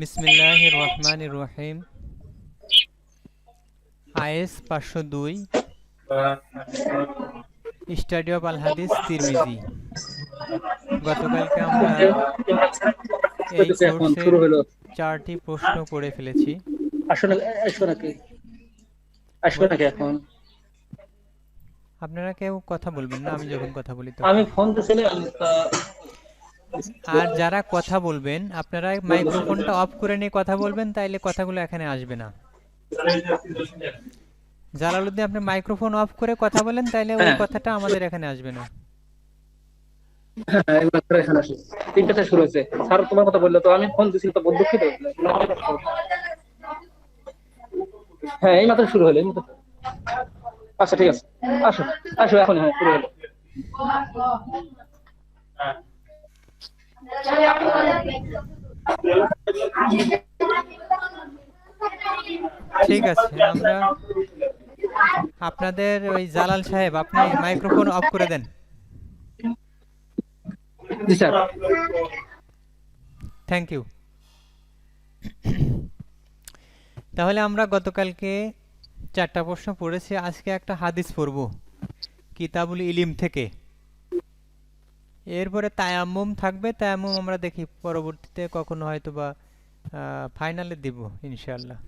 বিসমিল্লাহির রহমানির রহিম। Is 502, study of আল হাদিস তিরমিজি। গতকালকে আমরা এই এখন কোর্সের শুরু হলো। 4টি প্রশ্ন পড়ে ফেলেছি। আসলে আসবে বল- নাকি এখন? আপনারা কেউ কথা বলবেন না, আমি যখন কথা বলি তখন। আমি ফোন দিয়েছিলাম আর যারা কথা বলবেন আপনারা মাইক্রোফোনটা অফ করে নিয়ে কথা বলবেন, তাইলে কথাগুলো এখানে আসবে না। জালালউদ্দিন, আপনি মাইক্রোফোন অফ করে কথা বলেন, তাইলে ওই হ্যাঁ কথাটা আমাদের এখানে আসবে না। হ্যাঁ একবার করে এখানে আসি। তিনটাতে শুরু হয়েছে স্যার, তোমার কথা বললো তো, আমি ফোন দিয়েছি তো, বহুত দুঃখিত। হ্যাঁ এই মাত্র শুরু হলো, এই মাত্র। আচ্ছা ঠিক আছে, আসো আসো এখন, হ্যাঁ শুরু হলো। ঠিক আছে, আমরা আপনাদের ওই জালাল সাহেব, আপনি মাইক্রোফোন অফ করে দেন। জি স্যার। Thank you. তাহলে আমরা গতকালকে 4টা প্রশ্ন পড়েছি, আজকে একটা হাদিস পড়ব কিতাবুল ইলিম থেকে। এরপরে তায়াম্মুম থাকবে, তায়াম্মুম আমরা দেখি পরবর্তীতে কখনো হয়তো বা ফাইনালে দিব ইনশাআল্লাহ।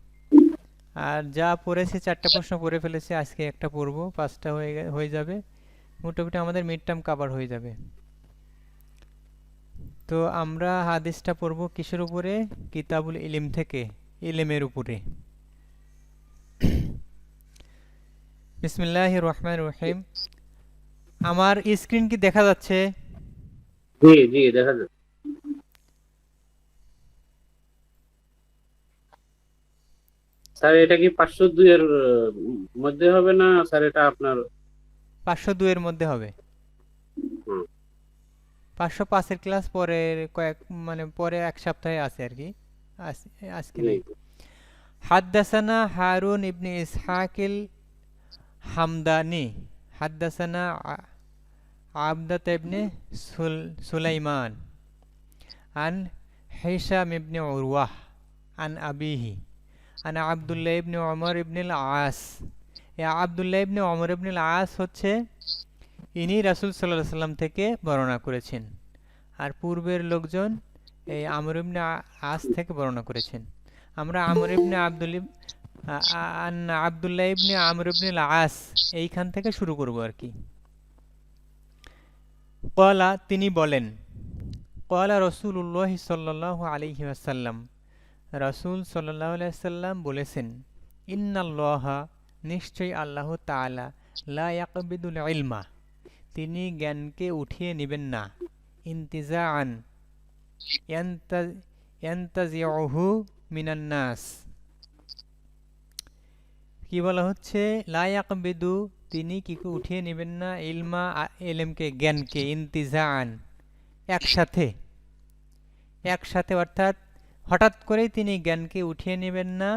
আর যা পড়েছি 4টা প্রশ্ন পড়ে ফেলেছি, আজকে একটা পড়ব, 5টা হয়ে যাবে। মোটামুটি আমাদের মিড টার্ম কভার হয়ে যাবে। তো আমরা হাদিসটা পড়ব কিসের উপরে? কিতাবুল ইলিম থেকে, ইলমের উপরে। বিসমিল্লাহির রহমানির রহিম। আমার স্ক্রিন কি দেখা যাচ্ছে? জি জি দেখা যাচ্ছে স্যার। এটা কি 502 এর মধ্যে হবে না স্যার? এটা আপনার 502 এর মধ্যে হবে। হুম, 505 এর ক্লাস পরের মানে পরে এক সপ্তাহে আছে আর কি। আজকে জি নাই। হাদ্দাসানা হারুন ইবনে ইসহাকিল হামদানি, হাদ্দাসানা আবদাত ইবনে সুলাইমান, আন হিশাম ইবনে উরওয়াহ, আন আবিহি, আনা আব্দুল্লাহ ইবনে ওমর ইবনে আস। আব্দুল্লাহ ইবনে ওমর ইবনে আস হচ্ছে, ইনি রাসূল সাল্লাল্লাহু আলাইহি সাল্লাম থেকে বর্ণনা করেছেন। আর পূর্বের লোকজন এই আমর ইবনে আস থেকে বর্ণনা করেছেন। আমরা আমর ইবনে আব্দুল্লাহ ইবনে আমর ইবনে আস এইখান থেকে শুরু করব আর কি। ক্বালা, তিনি বলেন, ক্বালা রাসূলুল্লাহ সাল্লাল্লাহু আলাইহি ওয়াসাল্লাম, রাসূল সাল্লাল্লাহু আলাইহি ওয়াসাল্লাম বলেছেন, ইন্নাল্লাহা, নিশ্চয়ই আল্লাহ তাআলা, লা ইয়াকবিদুল ইলমা, তিনি জ্ঞানকে উঠিয়ে নেবেন না, ইন্তিজাআন, ইয়ান্তাজিউহু মিনান নাস। কি বলা হচ্ছে? লা ইয়াকবিদু, তিনি কি উঠিয়ে নেবেন না, ইলমা, এলেমকে, জ্ঞানকে, ইন্তিজাআন, একসাথে, একসাথে অর্থাৎ হঠাৎ করেই তিনি জ্ঞানকে উঠিয়ে নেবেন না।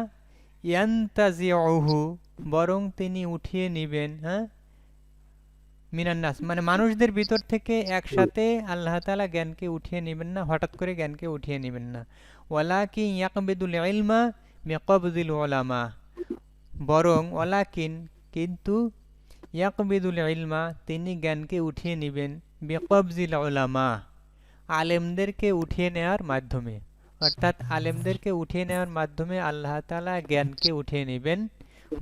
ইয়ান্তাজিউহু, বরং তিনি উঠিয়ে নেবেন, হ্যাঁ, মিনান্নাস, মানে মানুষদের ভিতর থেকে একসাথে আল্লাহ তাআলা জ্ঞানকে উঠিয়ে নেবেন না, হঠাৎ করে জ্ঞানকে উঠিয়ে নেবেন না। ওয়ালাকিন ইয়াকবিদুল ইলমা বিকবজিল উলামা, বরং ওয়ালাকিন, কিন্তু, ইয়াকবিদুল ইলমা, তিনি জ্ঞানকে উঠিয়ে নেবেন, বিকবজিল উলামা, আলেমদেরকে উঠিয়ে নেওয়ার মাধ্যমে। অর্থাৎ আলেমদেরকে উঠিয়ে নেওয়ার মাধ্যমে আল্লাহ তাআলা জ্ঞানকে উঠিয়ে নেবেন,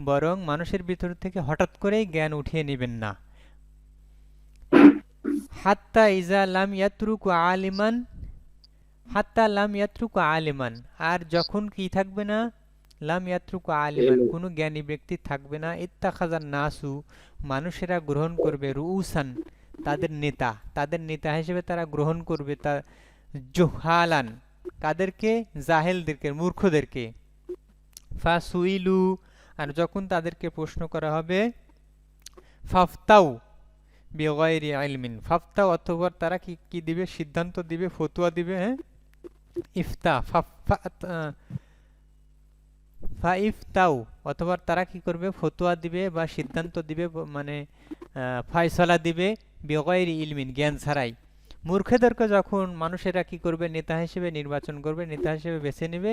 বরং মানুষের ভিতর থেকে হঠাৎ করেই জ্ঞান উঠিয়ে নেবেন না। হাত্তা ইজা লাম ইয়াতরুকু আলিমান, হাত্তা লাম ইয়াতরুকু আলিমান, আর যখন কি থাকবে না, লাম ইয়াতরুকু আলিমান, এলো। কোনো জ্ঞানী ব্যক্তি থাকবে না, ইত্তাখাযান নাসু, মানুষেরা গ্রহণ করবে, রুউসান, তাদের নেতা, তাদের নেতা হিসেবে তারা গ্রহণ করবে, তা জুহালান, তাদেরকে, জাহেলদেরকে, মূর্খদেরকে, ফাসুইলু, আর যখন তাদেরকে প্রশ্ন করা হবে, ফাফতাউ বিগয়রি ইলমিন, ফাফতাউ, অথবা তারা কি কি দিবে, সিদ্ধান্ত দিবে, ফতোয়া দিবে, হ্যাঁ, ইফতা, ফাইফতাউ, অথবা তারা কি করবে, ফতোয়া দিবে বা সিদ্ধান্ত দিবে, মানে ফয়সালা দিবে, বিগয়রি ইলমিন, জ্ঞান ছাড়াই, মূর্খদেরকে যখন মানুষেরা কি করবে, নেতা হিসেবে নির্বাচন করবে, নেতা হিসেবে বেছে নেবে,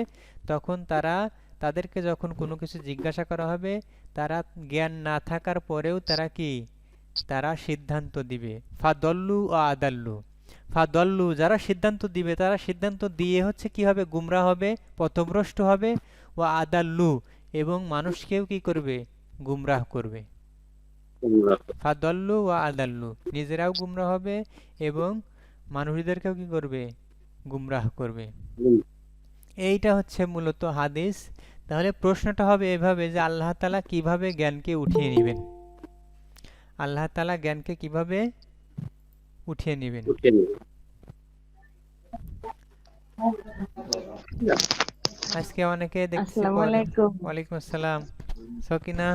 তখন তাদেরকে যখন কোনো কিছু জিজ্ঞাসা করা হবে, তারা জ্ঞান না থাকার পরেও তারা সিদ্ধান্ত দিবে। ফাদল্লু ও আদাল্লু, ফাদল্লু যারা সিদ্ধান্ত দিবে, তারা সিদ্ধান্ত দিয়ে হচ্ছে কি হবে, গুমরা হবে, পথভ্রষ্ট হবে। ও আদাল্লু, এবং মানুষকেও কি করবে, গুমরাহ করবে। ফাদল্লু ও আদাল্লু, নিজেরাও গুমরাহ হবে এবং মানুষদেরকেও কি করবে, গুমরাহ করবে। এইটা হচ্ছে মূলত হাদিস। তাহলে প্রশ্নটা হবে এভাবে যে আল্লাহ তাআলা কিভাবে জ্ঞানকে উঠিয়ে নেবেন, আল্লাহ তাআলা জ্ঞানকে কিভাবে উঠিয়ে নেবেন। আজকে অনেকে দেখছি আসসালামু আলাইকুম। ওয়ালাইকুম আসসালাম। সকিনা,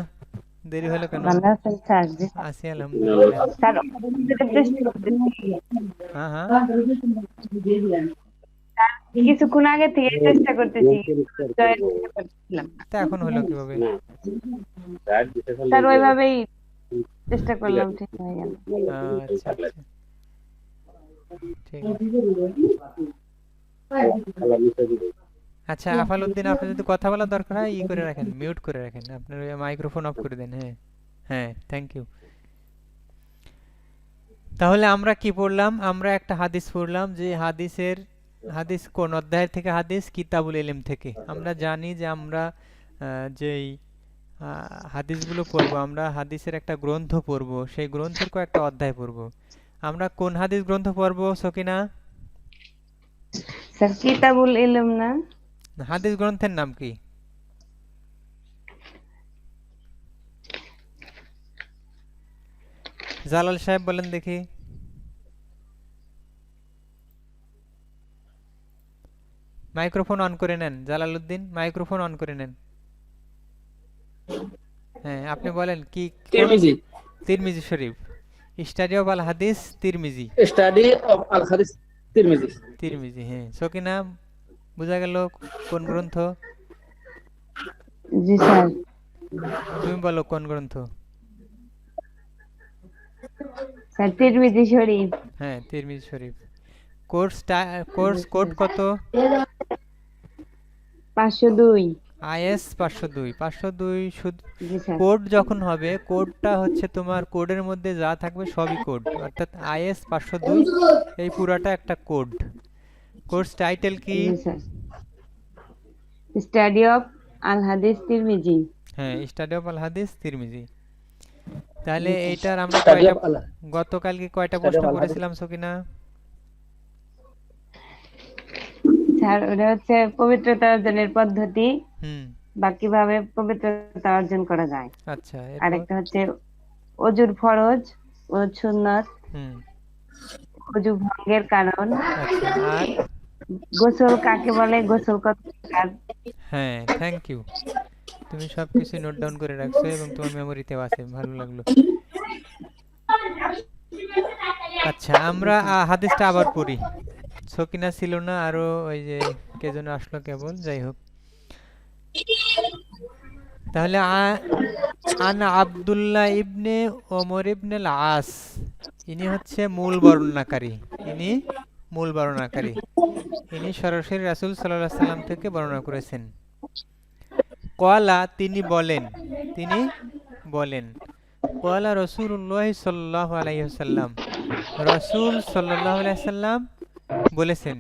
দেরি হলো কেন? ভালো আছেন স্যার? জি আছি আলহামদুলিল্লাহ। স্যার, চেষ্টা করতেছি। হ্যাঁ হ্যাঁ, কিছুক্ষণ আগে থেকে চেষ্টা করতেছি, জয়েন করতে পারছিলাম না। তা এখন হলো কিভাবে? স্যার ওইভাবেই চেষ্টা করলাম, ঠিক হয়ে গেল। আচ্ছা আচ্ছা, ঠিক আছে। আচ্ছা আফালউদ্দিন, আপনি যদি কথা বলার দরকার হয় করে রাখেন, মিউট করে রাখেন, আপনার মাইক্রোফোন অফ করে দেন। হ্যাঁ হ্যাঁ, থ্যাংক ইউ। তাহলে আমরা কি পড়লাম? আমরা একটা হাদিস পড়লাম, যে হাদিস কোন অধ্যায়ের থেকে? হাদিস কিতাবুল ইলম থেকে। আমরা জানি যে আমরা যেই হাদিসগুলো পড়বো, আমরা হাদিসের একটা গ্রন্থ পড়বো, সেই গ্রন্থের কয়েকটা অধ্যায় পড়বো। আমরা কোন হাদিস গ্রন্থ পড়বো সকিনা? স্যার কিতাবুল ইলম না? হাদিস গ্রন্থের নাম কি? জালাল সাহেব বলেন দেখি। মাইক্রোফোন অন করে নেন জালালউদ্দিন, মাইক্রোফোন অন করে নেন। হ্যাঁ আপনি বলেন কি? তিরমিজি। তিরমিজি শরীফ, স্টাডি অফ আল হাদিস তিরমিজি। স্টাডি অফ আল হাদিস তিরমিজি। তিরমিজি, হ্যাঁ। সকিনা, বোঝা গেল কোন গ্রন্থ? জি স্যার। তুমি বলো কোন গ্রন্থ? স্যার তিরমিজি শরীফ। হ্যাঁ তিরমিজি শরীফ। কোড কত? 502। আইএস 502। 502 শুধু জি স্যার। কোড যখন হবে, কোডটা হচ্ছে তোমার কোডের মধ্যে যা থাকবে সবই কোড, অর্থাৎ আইএস 502 এই পুরাটা একটা কোড। কোর্স টাইটেল কি? জি স্যার, স্টাডি অফ আল হাদিস তিরমিজি। হ্যাঁ, স্টাডি অফ আল হাদিস তিরমিজি। তাহলে জি স্যার। এইটার আমরা স্টাডি অফ আল গতকালকে কয়টা স্টাডি প্রশ্ন অফ আল হাদিস। করেছিলাম সকিনা? স্যার ওটা হচ্ছে পবিত্রতা অর্জনের পদ্ধতি, হুম, বা কিভাবে পবিত্রতা অর্জন করা যায়। আচ্ছা, এরপর? আরেকটা হচ্ছে অজুর ফরজ ও সুন্নত, হুম, অজু ভঙ্গের কারণ, আচ্ছা, আর? গোসল কাকে বলে, গোসল কত প্রকার। হ্যাঁ, থ্যাংক ইউ। তুমি সবকিছু নোট ডাউন করে রাখছো এবং তোমার মেমোরিতেও আছে, ভালো লাগলো। আচ্ছা, আমরা হাদিসটা আবার পড়ি। সকিনা ছিল না, আরো ওই যে কে যেন আসলো কেবল, যাই হোক। তাহলে আন আব্দুল্লাহ ইবনে ওমর ইবনে আল আস, ইনি হচ্ছে মূল বর্ণনাকারী। ইনি সরাসরি রাসূল সাল্লাল্লাহু আলাইহি সাল্লাম থেকে বর্ণনা করেছেন। ক্বালা, তিনি বলেন ক্বালা রাসূলুল্লাহ সাল্লাল্লাহু আলাইহি ওয়াসাল্লাম, রাসূল সাল্লাল্লাহু আলাইহি সাল্লাম বলেছেন।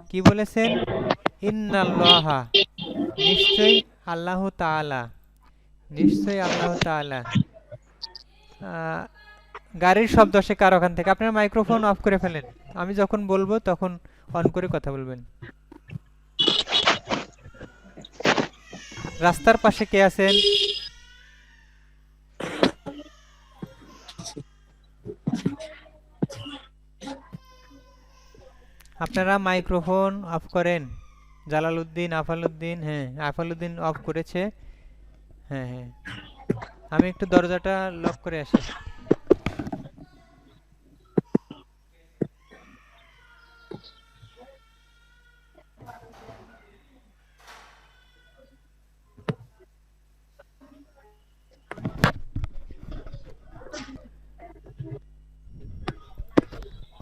কি বলেছেন? ইন্নাল্লাহা, নিশ্চয়ই আল্লাহ তাআলা, গাড়ির শব্দ আসে কার ওখান থেকে? আপনার মাইক্রোফোন অফ করে ফেলেন, আমি যখন বলবো তখন অন করে কথা বলবেন। রাস্তার পাশে কে আছেন? আপনারা মাইক্রোফোন অফ করেন। জালালউদ্দিন, আফালউদ্দিন, হ্যাঁ আফালউদ্দিন অফ করেছে। হ্যাঁ হ্যাঁ, আমি একটু দরজাটা লক করে আসি।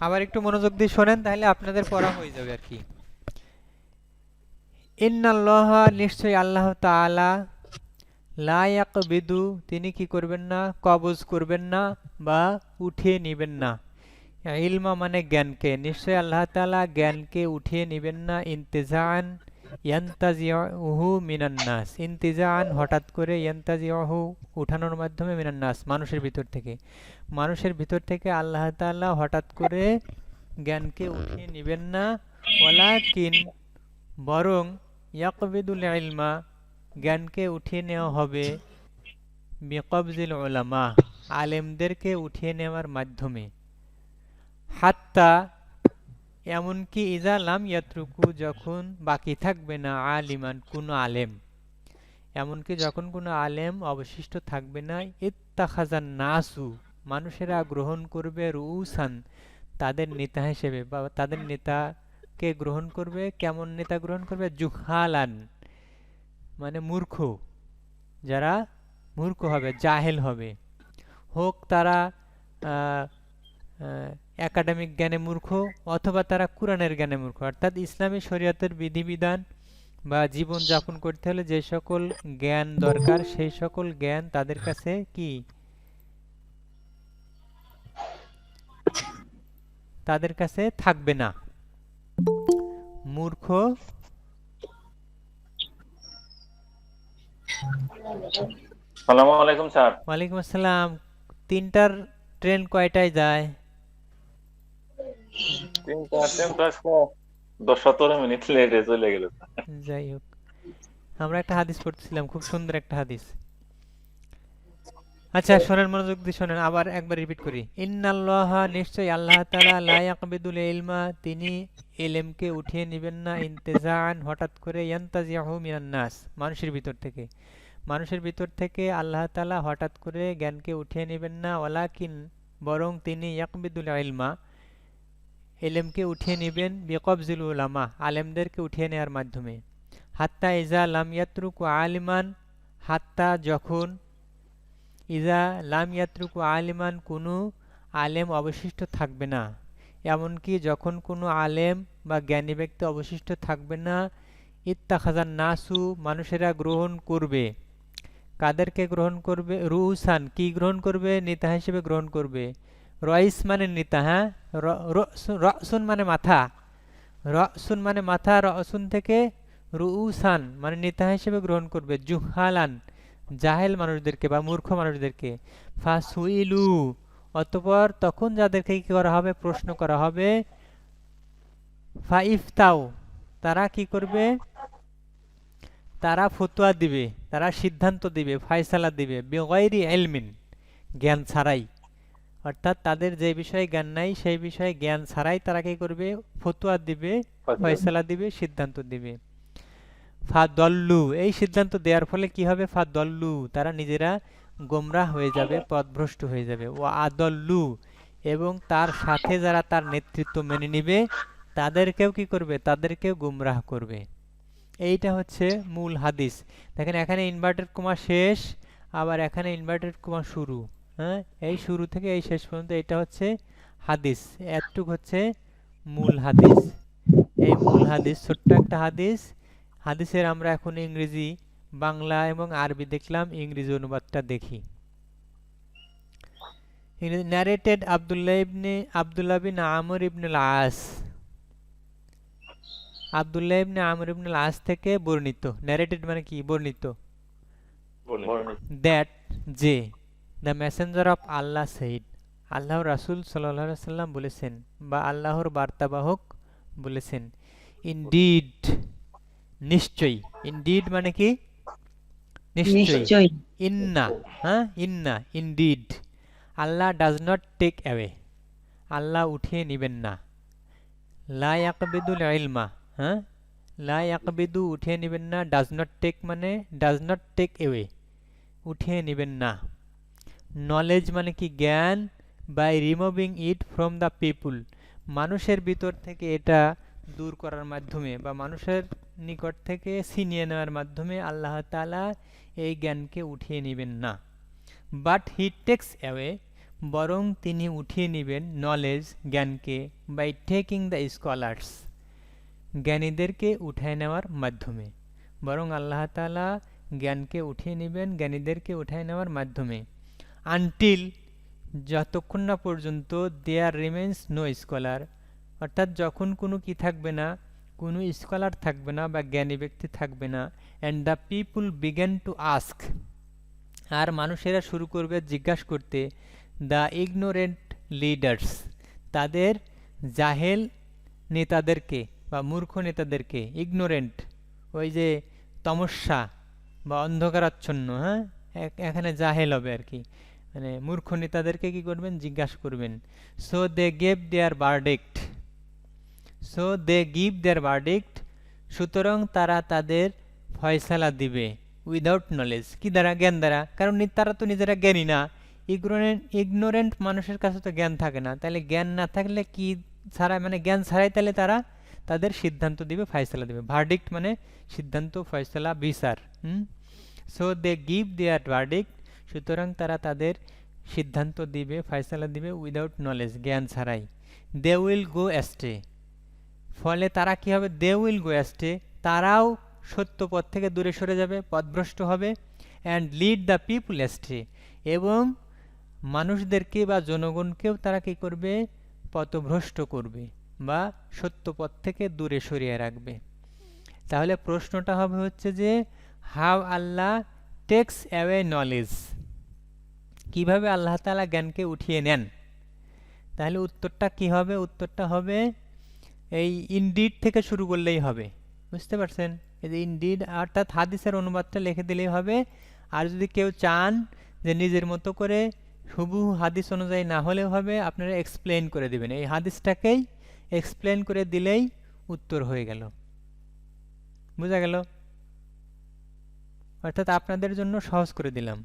আবার একটু মনোযোগ দিয়ে শোনেন, তাহলে আপনাদের পড়া হয়ে যাবে আর কি। ইন্নাল্লাহা, নিশ্চয়ই আল্লাহ তাআলা, লা ইয়াকবিদু, তিনি কি করবেন না, কবজ করবেন না বা উঠিয়ে নেবেন না, ইলমা মানে জ্ঞানকে, নিশ্চয়ই আল্লাহ তাআলা জ্ঞানকে উঠিয়ে নেবেন না, ইন্তিজাআন ইয়ান্তাজিউহু মিনান নাস, ইন্তিজাআন হঠাৎ করে, ইয়ান্তাজিউহু উঠানোর মাধ্যমে, মিনান নাস মানুষের ভিতর থেকে, মানুষের ভিতর থেকে আল্লাহ তাআলা হঠাৎ করে জ্ঞানকে উঠিয়ে নেবেন না, ওয়ালাকিন বরং, ইয়াকবিদুল ইলমা জ্ঞানকে উঠিয়ে নেওয়া হবে, বিকবজিল উলামা আলেমদেরকে উঠিয়ে নেওয়ার মাধ্যমে, হাত্তা এমনকি, ইজা লাম ইয়াতরুকু যখন বাকি থাকবে না, আলিমান কোনো আলেম, এমনকি যখন কোনো আলেম অবশিষ্ট থাকবে না, ইত্তাখাজান নাসু মানুষেরা গ্রহণ করবে, রুউসান তাদের নেতা হিসেবে, বা তাদের নেতাকে গ্রহণ করবে, কেমন নেতা গ্রহণ করবে, জুহালান মানে মূর্খ, যারা মূর্খ হবে, জাহেল হবে, হোক তারা একাডেমিক জ্ঞানে মূর্খ অথবা তারা কোরআনের জ্ঞানে মূর্খ, অর্থাৎ ইসলামী শরীয়তের বিধিবিধান বা জীবন যাপন করতে হলে যে সকল জ্ঞান দরকার সেই সকল জ্ঞান তাদের কাছে কি, তাদের কাছে থাকবে না। মূর্খ, আসসালামু আলাইকুম স্যার। ওয়ালাইকুম আসসালাম। তিনটার ট্রেন কয়টায় যায়? 10-17 মিনিট লেটে চলে গেল। যাই হোক, আমরা একটা হাদিস পড়তেছিলাম, খুব সুন্দর একটা হাদিস। আচ্ছা শোনেন, মনোযোগ দিয়ে শোনেন, আবার একবার রিপিট করি। ইন্নাল্লাহা, নিশ্চয়ই আল্লাহ তাআলা, লা ইয়াকবিদুল ইলমা তিনি ইলমকে উঠিয়ে নেবেন না, ইন্তিজাআন হঠাৎ করে, ইয়ান্তাজিহু মিনান নাস মানুষের ভিতর থেকে, মানুষের ভিতর থেকে আল্লাহ তাআলা হঠাৎ করে জ্ঞানকে উঠিয়ে নেবেন না, ওয়ালাকিন বরং তিনি, ইয়াকবিদুল ইলমা ইলমকে উঠিয়ে নেবেন, বিকবজিল উলামা আলেমদেরকে উঠিয়ে নেওয়ার মাধ্যমে, হাত্তা ইজা লাম ইয়াতরুকু আলিমান, হাত্তা যখন, ইজা লাম ইয়াতরুকু আলিমান কোনো আলেম অবশিষ্ট থাকবে না, এমনকি যখন কোনো আলেম বা জ্ঞানী ব্যক্তি অবশিষ্ট থাকবে না, ইত্তাখাজান নাসু মানুষেরা গ্রহণ করবে, কাদেরকে গ্রহণ করবে, রুউসান কি গ্রহণ করবে, নেতা হিসেবে গ্রহণ করবে, রইস মানে নেতা, হ্যাঁ, রসুন মানে মাথা, রসুন মানে মাথা, রসুন থেকে রুউসান মানে নেতা হিসেবে গ্রহণ করবে, জুহালান জাহেল মানুষদেরকে বা মূর্খ মানুষদেরকে, ফাসুইলু অতঃপর তখন যাদেরকে কি করা হবে, প্রশ্ন করা হবে, ফাইফতাও তারা কি করবে, তারা ফতোয়া দিবে, তারা সিদ্ধান্ত দিবে, ফয়সালা দিবে, বিগাইরি ইলমিন জ্ঞান ছাড়াই, অর্থাৎ তাদের যে বিষয়ে জ্ঞান নাই সেই বিষয়ে জ্ঞান ছাড়াই তারা কি করবে, ফতোয়া দিবে, ফয়সালা দিবে, সিদ্ধান্ত দিবে। ফাদল্লু এই সিদ্ধান্ত দেওয়ার ফলে কি হবে, ফাদল্লু তারা নিজেরা গোমরাহ হয়ে যাবে, পথভ্রষ্ট হয়ে যাবে, ও আদল্লু এবং তার সাথে যারা তার নেতৃত্ব মেনে নিবে তাদেরকেও কি করবে, তাদেরকেও গুমরাহ করবে। এইটা হচ্ছে মূল হাদিস। দেখেন এখানে ইনভার্টেড কমা শেষ, আবার এখানে ইনভার্টেড কমা শুরু, হ্যাঁ, এই শুরু থেকে এই শেষ পর্যন্ত এটা হচ্ছে হাদিস, এতটুক হচ্ছে মূল হাদিস। এই মূল হাদিস ছোট্ট একটা হাদিস। হাদিসের আমরা এখন ইংরেজি, বাংলা এবং আরবি দেখলাম, ইংরেজি অনুবাদটা দেখি। ন্যারেটেড আব্দুল্লাহ বিন আমর ইবনুল আস, আব্দুল্লাহ ইবনে আমর ইবনুল আস থেকে বর্ণিত, ন্যারেটেড মানে কি, বর্ণিত, দ্যাট যে, the Messenger of Allah said আল্লাহর রাসূল সাল্লাল্লাহু আলাইহি সাল্লাম বলেছেন বা আল্লাহর বার্তাবাহক বলেছেন, ইনডিড নিশ্চয়ই, ইনডিড মানে কি, নিশ্চয়ই, ইন্না, হ্যাঁ, ইন্না indeed, Allah does not take away আল্লাহ উঠিয়ে নেবেন না, লা ইয়াকবিদুল ইলমা, হ্যাঁ, লা ইয়াকবিদু উঠিয়ে নেবেন না, ডাজ নট টেক মানে ডাজ নট টেক অ্যাওয়ে উঠিয়ে নেবেন না, নলেজ মানে কি জ্ঞান, by removing it from the people মানুষের ভিতর থেকে এটা দূর করার মাধ্যমে বা মানুষের নিকট থেকে ছিনিয়ে নেওয়ার মাধ্যমে আল্লাহ তাআলা এই জ্ঞানকে উঠিয়ে নেবেন না, বাট হি টেক্স অ্যাওয়ে বরং তিনি উঠিয়ে নেবেন নলেজ জ্ঞানকে বাই টেকিং দ্য স্কলার্স জ্ঞানীদেরকে উঠায় নেওয়ার মাধ্যমে বরং আল্লাহ তাআলা জ্ঞানকে উঠিয়ে নেবেন জ্ঞানীদেরকে উঠায় নেওয়ার মাধ্যমে আনটিল যতক্ষণ না পর্যন্ত দেয়ার রিমেন্স নো স্কলার অর্থাৎ যখন কোনো কি থাকবে না কোনো স্কলার থাকবে না বা জ্ঞানী ব্যক্তি থাকবে না and the people began to ask আর মানুষেরা শুরু করবে জিজ্ঞাসা করতে দ্য ইগনোরেন্ট লিডার্স তাদের জাহেল নেতাদেরকে বা মূর্খ নেতাদেরকে ইগনোরেন্ট ওই যে তমস্যা বা অন্ধকারাচ্ছন্ন হ্যাঁ এখানে জাহেল হবে আর কি মানে মূর্খ নেতাদেরকে কি করবেন জিজ্ঞাসা করবেন so they gave their verdict সুতরাং তারা তাদের ফয়সালা দিবে উইদাউট নলেজ কি দ্বারা জ্ঞান দ্বারা কারণ তারা তো নিজেরা জ্ঞানী না ইগনোরেন্ট মানুষের কাছে তো জ্ঞান থাকে না তাহলে জ্ঞান না থাকলে কি ছাড়া মানে জ্ঞান ছাড়াই তাহলে তারা তাদের সিদ্ধান্ত দিবে ফয়সালা দিবে ভার্ডিক্ট মানে সিদ্ধান্ত ফয়সালা বিচার so they give their verdict সুতরাং তারা তাদের সিদ্ধান্ত দিবে ফয়সালা দিবে উইদাউট নলেজ জ্ঞান ছাড়াই দে উইল গো অ্যাস্ট্রে ফলে তারা কি হবে দে উইল গো অ্যাস্ট্রে তারাও সত্য পথ থেকে দূরে সরে যাবে পথভ্রষ্ট হবে and lead the people ashtray এবং মানুষদেরকে বা জনগণকেও তারা কি করবে পথভ্রষ্ট করবে বা সত্য পথ থেকে দূরে সরিয়ে রাখবে তাহলে প্রশ্নটা হবে হচ্ছে যে how Allah tax away knowledge কিভাবে আল্লাহ তাআলা জ্ঞানকে উঠিয়ে নেন তাহলে উত্তরটা কি হবে উত্তরটা হবে এই ইনডিড থেকে শুরু করলেই হবে বুঝতে পারছেন এই যে ইনডিড অর্থাৎ হাদিসের অনুবাদটা লিখে দিলেই হবে আর যদি কেউ চান যে নিজের মতো করে হুবহু হাদিস অনুযায়ী না হলেও হবে আপনারা এক্সপ্লেন করে দিবেন এই হাদিসটাকেই এক্সপ্লেন করে দিলেই উত্তর হয়ে গেল বোঝা গেল অর্থাৎ আপনাদের জন্য সহজ করে দিলাম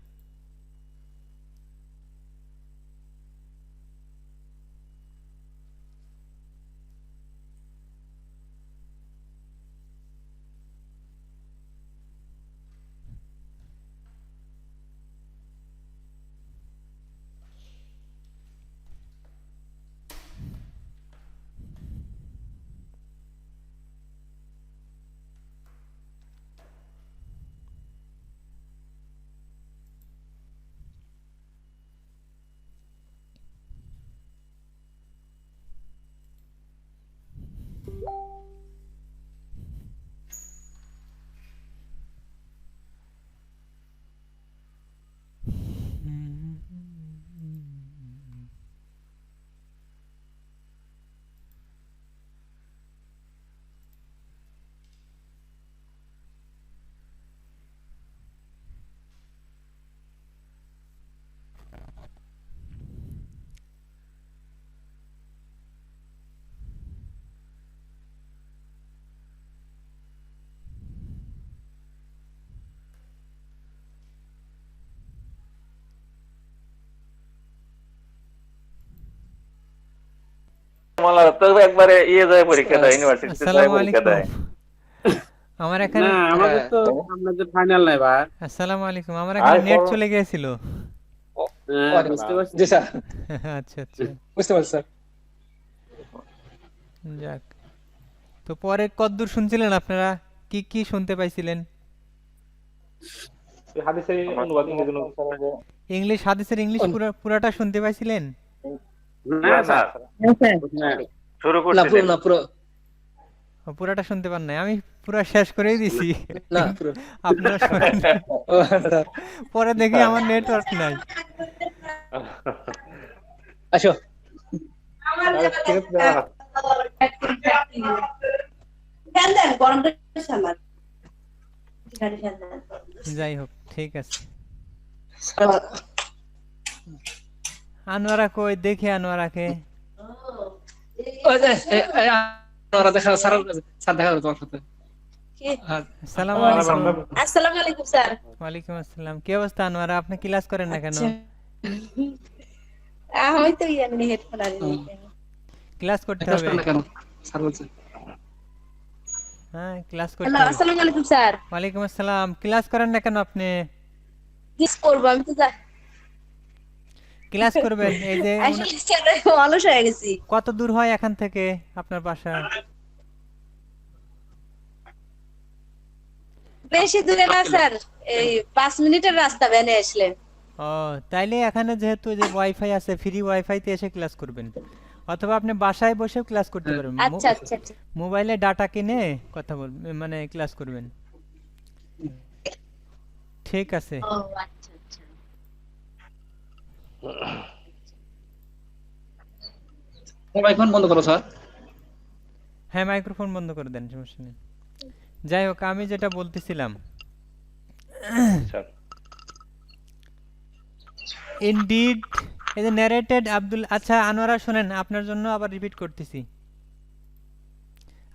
মালার তো একবারে ইয়ে যায় পরীক্ষা দেয় ইউনিভার্সিটিতে যায় আসসালামু পরীক্ষা দেয় আলাইকুম আমার এখানে না আমাদের তো আপনাদের ফাইনাল নাই ভাই আসসালামু আলাইকুম আমার এখানে নেট চলে গিয়েছিল বুঝতে পারছি জি স্যার আচ্ছা আচ্ছা বুঝতে পারছি স্যার যাক তো পরে কতদূর শুনছিলেন আপনারা কি কি শুনতে পাইছিলেন হাদিসের অনুবাদ ইংলিশ হাদিসের ইংলিশ পুরাটা শুনতে পাইছিলেন না স্যার না শুরু না করতে পুরো না পুরো ও, পুরাটা শুনতে পান নাই আমি পুরা শেষ করেই দিছি না পুরো আপনারা শোনেন নাই। ও, স্যার। পরে দেখি আমার নেটওয়ার্ক নাই আসো যাই হোক ঠিক আছে আনোয়ারা কই দেখি আনোয়ারাকে ওরা দেখা স্যার স্যার দেখা হবে তোমার সাথে হ্যাঁ আসসালামু আলাইকুম আসসালামু আলাইকুম স্যার। ওয়ালাইকুম আসসালাম কি অবস্থা আনোয়ারা আপনি ক্লাস করেন না কেন আমি তো জানি হেডফোন আর ক্লাস করতে ক্লাস হবে করো না কেন স্যার বলছে হ্যাঁ ক্লাস করতে হ্যালো হবে আসসালামু আলাইকুম স্যার। ওয়ালাইকুম আসসালাম ক্লাস করেন না কেন আপনি কিস করব আমি তো ক্লাস করবেন। এই যে আসলে স্যার অলস হয়ে গেছি। কত দূর হয় এখান থেকে আপনার বাসা? বেশি দূরে না স্যার, এই 5 মিনিটের রাস্তা ভ্যানে আসলে। ও, তাইলে এখানে যেহেতু যে ওয়াইফাই আছে, ফ্রি ওয়াইফাইতে এসে ক্লাস করবেন, অথবা আপনি বাসায় বসেও ক্লাস করতে পারবেন। আচ্ছা আচ্ছা আচ্ছা। মোবাইলে ডাটা কিনে কথা বলবেন, মানে ক্লাস করবেন। ঠিক আছে। ও আচ্ছা আচ্ছা। মাইক্রোফোন বন্ধ করো স্যার। হ্যাঁ, মাইক্রোফোন বন্ধ করে দেন, সমস্যা নেই। যাই হোক, আমি যেটা বলতেছিলাম, স্যার ইনডিড, এই যে ন্যারেটেড আব্দুল, আচ্ছা আনোয়ারা শোনেন, আপনার জন্য আবার রিপিট করতেছি।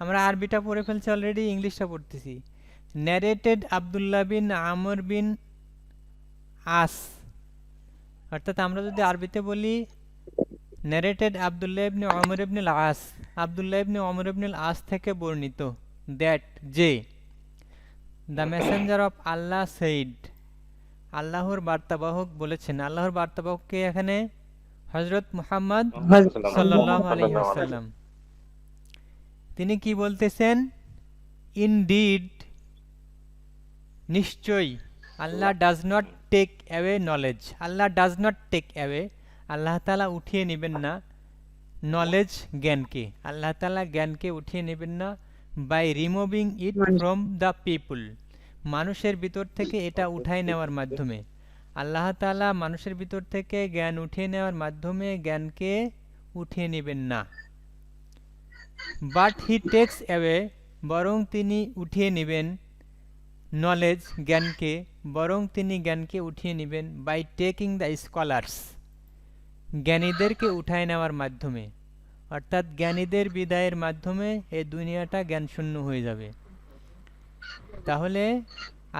আমরা আরবিটা পড়ে ফেলছি অলরেডি, ইংলিশটা পড়তেছি। ন্যারেটেড আব্দুল্লাহ বিন আমর বিন আস, অর্থাৎ আমরা যদি আরবিতে বলি ন্যারেটেড আব্দুল্লাহ ইবনে ওমর ইবনে আস, আব্দুল্লাহ ইবনে ওমর ইবনে আস থেকে বর্ণিত, দ্যাট যে the Messenger of Allah said, আল্লাহর বার্তাবাহক বলেছেন। আল্লাহর বার্তাবাহককে এখানে হযরত মুহাম্মদ সাল্লাল্লাহু আলাইহি ওয়াসাল্লাম। তিনি কি বলতেছেন? ইনডিড, নিশ্চয়ই, Allah does not take away knowledge, Allah does not take away, আল্লাহ তাআলা উঠিয়ে নেবেন না নলেজ, জ্ঞানকে, আল্লাহ তাআলা জ্ঞানকে উঠিয়ে নেবেন না by removing it from the people, মানুষের ভিতর থেকে এটা উঠায় নেওয়ার মাধ্যমে। আল্লাহ তাআলা মানুষের ভিতর থেকে জ্ঞান উঠিয়ে নেওয়ার মাধ্যমে জ্ঞানকে উঠিয়ে নেবেন না। বাট হি টেক্স অ্যাওয়ে, বরং তিনি উঠিয়ে নেবেন, নলেজ, জ্ঞানকে, বরং তিনি জ্ঞানকে উঠিয়ে নেবেন বাই টেকিং দ্য স্কলার্স, জ্ঞানীদেরকে উঠায় নেওয়ার মাধ্যমে। অর্থাৎ জ্ঞানীদের বিদায়ের মাধ্যমে এই দুনিয়াটা জ্ঞানশূন্য হয়ে যাবে। তাহলে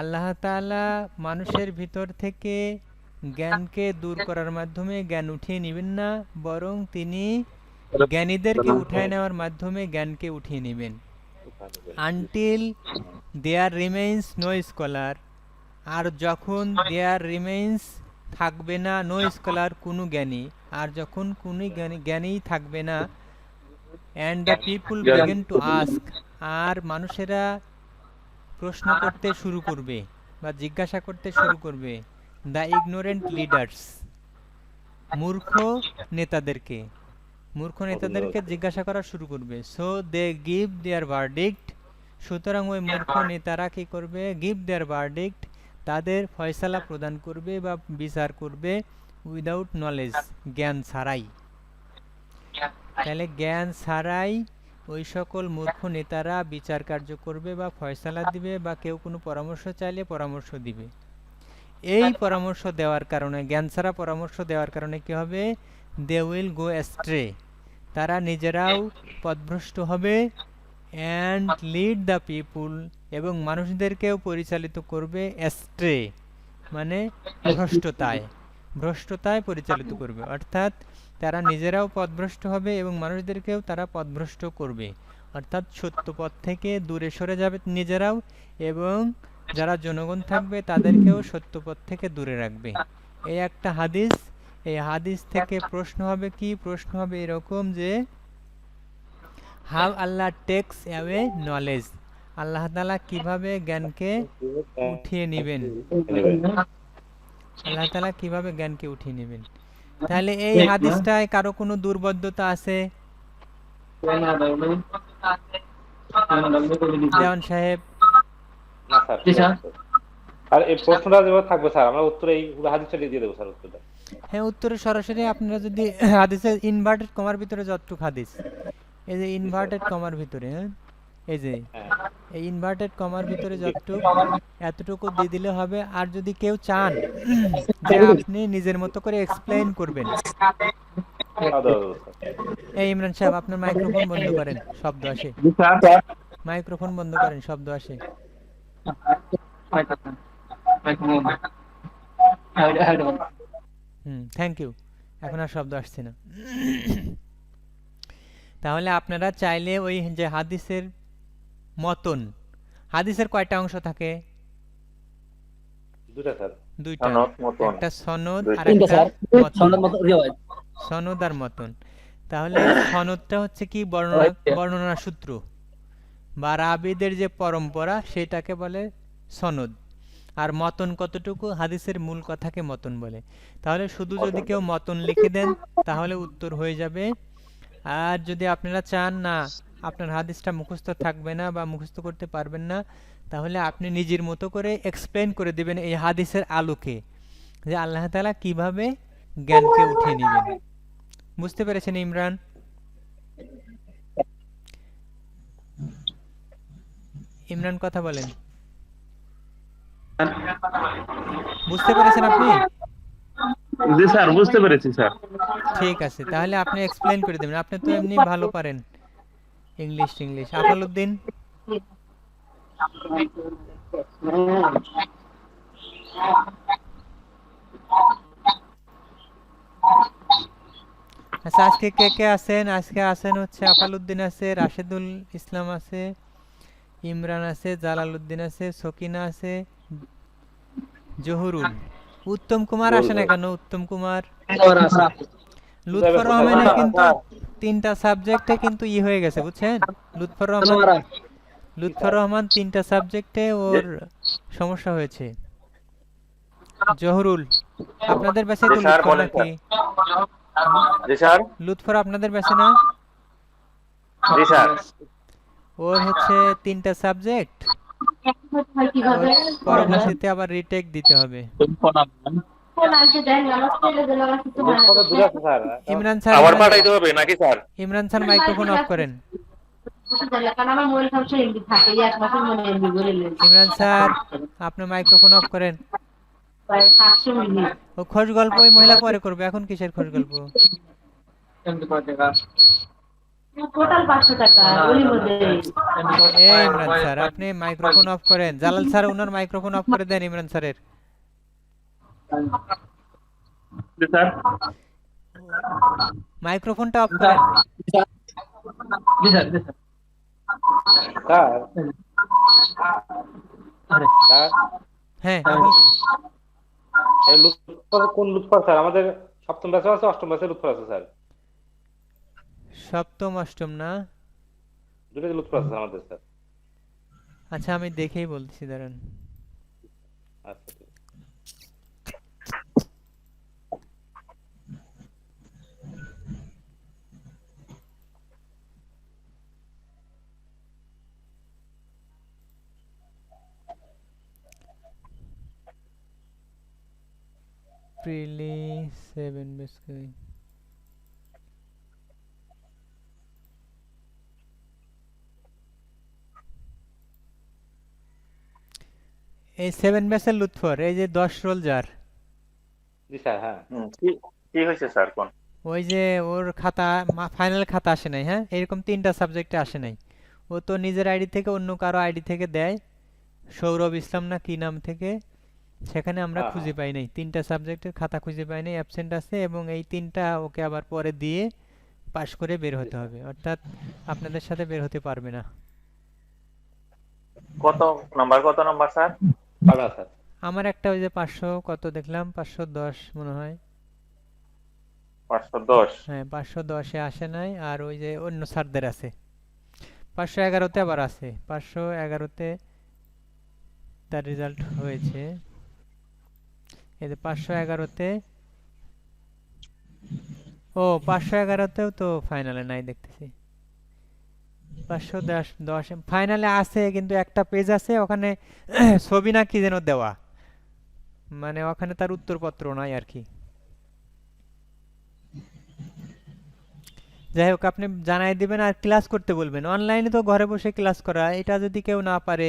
আল্লাহ তাআলা মানুষের ভিতর থেকে জ্ঞানকে দূর করার মাধ্যমে জ্ঞান উঠিয়ে নেবেন না, বরং তিনি জ্ঞানীদেরকে উঠায় নেওয়ার মাধ্যমে জ্ঞানকে উঠিয়ে নেবেন। Until there remains no scholar, আর যখন দেয়ার রিমেইন্স থাকবে না, নো স্কলার, কোনো জ্ঞানী, আর যখন কোনো জ্ঞানী থাকবে না, and the people begin to ask, আর মানুষেরা প্রশ্ন করতে শুরু করবে বা জিজ্ঞাসা করতে শুরু করবে, দ্য ইগনোরেন্ট লিডার্স, মূর্খ নেতাদেরকে, মূর্খ নেতাদেরকে জিজ্ঞাসা করা শুরু করবে। So they give their verdict, সুতরাং ওই মূর্খ নেতারা কি করবে? গিভ দেয়ার ভার্ডিক্ট, তাদের ফয়সালা প্রদান করবে বা বিচার করবে, উইদাউট নলেজ, জ্ঞান ছাড়াই। তাহলে জ্ঞান ছাড়াই ওই সকল মূর্খ নেতারা বিচার কার্য করবে বা ফয়সালা দিবে, বা কেউ কোনো পরামর্শ চাইলে পরামর্শ দিবে। এই পরামর্শ দেওয়ার কারণে, জ্ঞান ছাড়া পরামর্শ দেওয়ার কারণে কি হবে? দে উইল গো অ্যাস্ট্রে, তারা নিজেরাও পথভ্রষ্ট হবে, অ্যান্ড লিড দ্য পিপুল, এবং মানুষদেরকেও পরিচালিত করবে, অ্যাস্ট্রে মানে ভ্রষ্টতায়, ভ্রষ্টতায় পরিচালিত করবে। অর্থাৎ তারা নিজেরাও পথভ্রষ্ট হবে এবং মানুষদেরকেও তারা পথভ্রষ্ট করবে, অর্থাৎ সত্য পথ থেকে দূরে সরে যাবে নিজেরাও, এবং যারা জনগণ থাকবে তাদেরকেও সত্য পথ থেকে দূরে রাখবে। এই একটা হাদিস। এই হাদিস থেকে প্রশ্ন হবে কি? প্রশ্ন হবে এরকম যে how Allah takes away knowledge, আল্লাহ তাআলা কিভাবে জ্ঞানকে উঠিয়ে নেবেন, আল্লাহ তাআলা কিভাবে জ্ঞানকে উঠিয়ে নেবেন। তাহলে এই হাদিসটায় কারো কোনো দুর্বোধ্যতা আছে? দেওয়ান সাহেব। না স্যার, ঠিক আছে। আর এই প্রশ্নটা যেভাবে থাকবে স্যার, আমরা উত্তরে এই হাদিসটা দিয়ে দেবো স্যার, উত্তরটা। হ্যাঁ, উত্তরে সরাসরি আপনারা যদি হাদিসের ইনভার্টেড কমার ভিতরে যতটুক হাদিস, এই যে ইনভার্টেড কমার ভিতরে, হ্যাঁ এই যে এই ইনভার্টেড কমার ভিতরে যতটুক, এতটুকু দিয়ে দিলে হবে। আর যদি কেউ চান যে আপনি নিজের মতো করে এক্সপ্লেইন করবেন, এই ইমরান সাহেব আপনার মাইক্রোফোন বন্ধ করেন, শব্দ আসে। মাইক্রোফোন বন্ধ করেন, শব্দ আসে। Thank you. এখন আর শব্দ আসছে না। তাহলে আপনারা চাইলে ওই যে হাদিসের মতন, হাদিসের কয়টা অংশ থাকে? দুটা স্যার। দুইটা, সনদ মতন একটা সনদ দুইটা। আর তিনটা একটা স্যার মতন। সনদ মত রিওয়ায়াত সনদ আর মতন। তাহলে সনদটা হচ্ছে কি বর্ণনা, বর্ণনা সূত্র বা রাবীদের যে পরম্পরা সেটাকে বলে সনদ। আর মতন কতটুকু, হাদিসের মূল কথাকে মতন বলে। তাহলে শুধু যদি কেউ মতন লিখে দেন তাহলে উত্তর হয়ে যাবে। আর যদি আপনারা চান না আপনার হাদিসটা মুখস্থ থাকবে না বা মুখস্থ করতে পারবেন না, তাহলে আপনি নিজের মতো করে এক্সপ্লেন করে দিবেন এই হাদিসের আলোকে যে আল্লাহ তাআলা কিভাবে জ্ঞানকে উঠিয়ে নেবেন। বুঝতে পেরেছেন ইমরান? ইমরান কথা বলেন। বুঝতে পেরেছেন আপনি? জি স্যার, বুঝতে পেরেছি স্যার। ঠিক আছে, তাহলে আপনি এক্সপ্লেন করে দেবেন। আপনি তো এমনি ভালো পারেন ইংলিশ। আফালউদ্দিন? আচ্ছা, আজকে কে কে আছেন? আজকে আছেন হচ্ছে আফালউদ্দিন আছে, রাশেদুল ইসলাম আছে, ইমরান আছে, জালালউদ্দিন আছে, সকিনা আছে, জহুরুল। উত্তম কুমার আসে না কেন? উত্তম কুমার, লুৎফর রহমানের কিন্তু তিনটা সাবজেক্টে কিন্তু হয়ে গেছে, বুঝছেন? লুৎফর রহমান তিনটা সাবজেক্টে ওর সমস্যা হয়েছে। জহুরুল, আপনাদের ব্যাচে তো জি স্যার, লুৎফর বলেন নাকি? জি স্যার। লুৎফর আপনাদের ব্যাচে না? জি স্যার। ওর হচ্ছে তিনটা সাবজেক্ট, পরবর্তীতে আবার রিটেক দিতে হবে। লুৎফরের দূরে আছে স্যার। ইমরান স্যার, আবার পাঠাইতে হবে নাকি sir? Imran sir microphone of করেন। ইমরান স্যার, আপনি মাইক্রোফোন অফ করেন। ও খোশ গল্প ওই মহিলা পরে করবে, এখন কিসের খোশ গল্প? এই ইমরান স্যার, আপনি মাইক্রোফোন অফ করেন। জালাল স্যার ওনার মাইক্রোফোন অফ করে দেন ইমরান স্যারের। জি স্যার। মাইক্রোফোনটা অফ করেন। জি স্যার জি স্যার স্যার স্যার, হ্যাঁ, এখন এই লুৎফর কোন লুৎফর স্যার? আমাদের সপ্তম ব্যাচে আছে, অষ্টম ব্যাচে লুৎফর আছে স্যার। সপ্তম অষ্টম না? দুটোই লুৎফর আছে আমাদের স্যার। আচ্ছা, আমি দেখেই বলছি, দাঁড়ান। আচ্ছা ঠিক আছে। প্রিলি 7 বেসকে এই 7 বেসের লুৎফর, এই যে 10 রোল যার, জি স্যার। হ্যাঁ। কি কি হয়েছে স্যার কোন? ওই যে ওর খাতা, ফাইনাল খাতা আসে নাই। হ্যাঁ, এরকম তিনটা সাবজেক্টে আসে নাই। ও তো নিজের আইডি থেকে অন্য কারো আইডি থেকে দেয়, সৌরভ ইসলাম না কি নাম থেকে। সেখানে আমরা হ্যাঁ, খুঁজে পাই নাই, তিনটা সাবজেক্টের খাতা খুঁজে পাই নাই, অ্যাবসেন্ট আছে। এবং এই তিনটা ওকে আবার পরে দিয়ে পাশ করে বের হতে হবে, অর্থাৎ আপনাদের সাথে বের হতে পারবে না। কত নাম্বার স্যার? ভালো স্যার। আমার একটা ওই যে 500 কত দেখলাম, 510 মনে হয়। 510। হ্যাঁ, 510-এ আসে নাই। আর ওই যে অন্য স্যারদের আছে 511-তে আবার আছে, 511-তে তার রেজাল্ট হয়েছে। এই যে 511-তে, ও 511-তেও তো ফাইনালে নাই দেখতেছি। 510 ফাইনালে আছে, কিন্তু একটা পেজ আছে ওখানে ছবি না কি যেন দেওয়া, মানে ওখানে তার উত্তরপত্র নাই আর কি। যাই হোক, আপনি জানাই দিবেন আর ক্লাস করতে বলবেন। অনলাইনে তো ঘরে বসে ক্লাস করা, এটা যদি কেউ না পারে,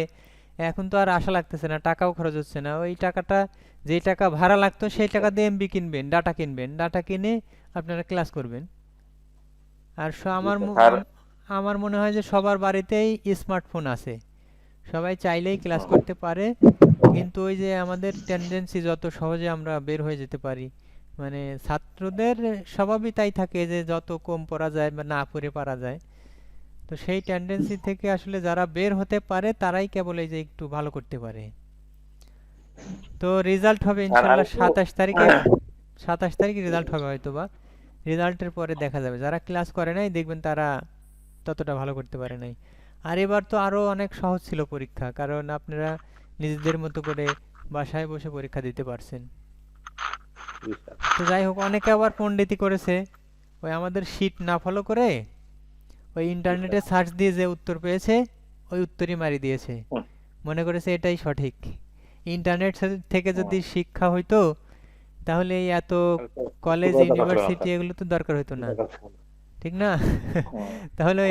এখন তো আর আশা লাগতেছে না, টাকাও খরচ হচ্ছে না। ওই টাকাটা, যেই টাকা ভাড়া লাগতো সেই টাকা দিয়ে এমবি কিনবেন, ডাটা কিনবেন, ডাটা কিনে আপনারা ক্লাস করবেন। আর আমার মনে হয় যে সবার বাড়িতেই স্মার্টফোন আছে, সবাই চাইলেই ক্লাস করতে পারে। কিন্তু ওই যে আমাদের টেন্ডেন্সি যত সহজে আমরা বের হয়ে যেতে পারি, মানে ছাত্রদের স্বভাবই তাই থাকে যে যত কম পড়া যায় বা না পড়ে পারা যায়। তো সেই টেন্ডেন্সি থেকে আসলে যারা বের হতে পারে তারাই কেবল এই যে একটু ভালো করতে পারে। তো রেজাল্ট হবে ইনশাল্লাহ 27 তারিখে রেজাল্ট হবে হয়তো বা রেজাল্টের পরে দেখা যাবে যারা ক্লাস করে নাই দেখবেন তারা ততটা ভালো করতে পারে নাই আর এবার তো আরো অনেক সহজ ছিল পরীক্ষা কারণ আপনারা নিজেদের মতো করে বাসায় বসে পরীক্ষা দিতে পারছেন তো যাই হোক অনেকে আবার পণ্ডিতি করেছে ওই আমাদের শীট না ফলো করে ওই ইন্টারনেটে সার্চ দিয়ে যে উত্তর পেয়েছে ওই উত্তরই মারি দিয়েছে মনে করেছে এটাই সঠিক ইন্টারনেট থেকে যদি শিক্ষা হইতো তাহলে এই এত কলেজ ইউনিভার্সিটি এগুলো তো দরকার হতো না ঠিক না তাহলে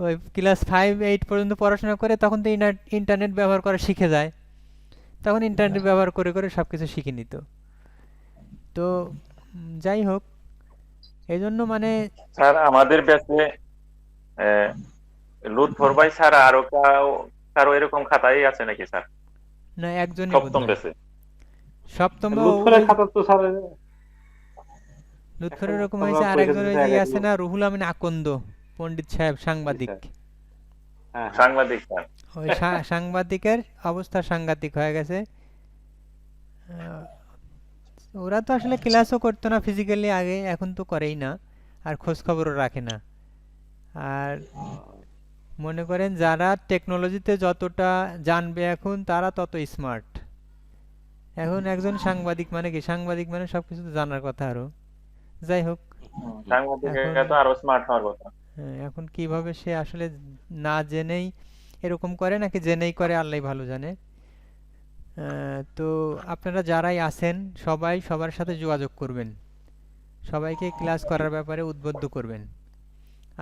ওই ক্লাস 5-8 পর্যন্ত পড়াশোনা করে তখন তো ইন্টারনেট ব্যবহার করা শিখে যায় তখন ইন্টারনেট ব্যবহার করে করে সবকিছু শিখে নিত তো যাই হোক এই জন্য মানে স্যার আমাদের ব্যাচে লুৎফর ভাই স্যার আরো কারো এরকম খাতাই আছে নাকি স্যার না একজনই সপ্তম ব্যাচে সপ্তমে লুৎফরের খাতা তো স্যার লুৎফরের এরকম হয়েছে আর একজন ওই যে আছে না রুহুল আমিন আকন্দ পণ্ডিত সাহেব সাংবাদিক সাংবাদিক স্যার ওই সাংবাদিকের অবস্থা সাংঘাতিক হয়ে গেছে ওরা তো আসলে ক্লাসও করতো না ফিজিক্যালি আগে এখন তো করেই না আর খোঁজ খবরও রাখে না আর মনে করেন যারা টেকনোলজিতে যতটা জানবে এখন তারা তত স্মার্ট এখন একজন সাংবাদিক মানে কি সাংবাদিক মানে সবকিছু তো জানার কথা আরো যাই হোক সাংবাদিকরা তো আরো স্মার্ট হওয়ার কথা এখন কিভাবে সে আসলে না জেনেই এরকম করে নাকি জেনেই করে আল্লাহই ভালো জানে তো আপনারা যারাই আছেন সবাই সবার সাথে যোগাযোগ করবেন সবাইকে ক্লাস করার ব্যাপারে উদ্বুদ্ধ করবেন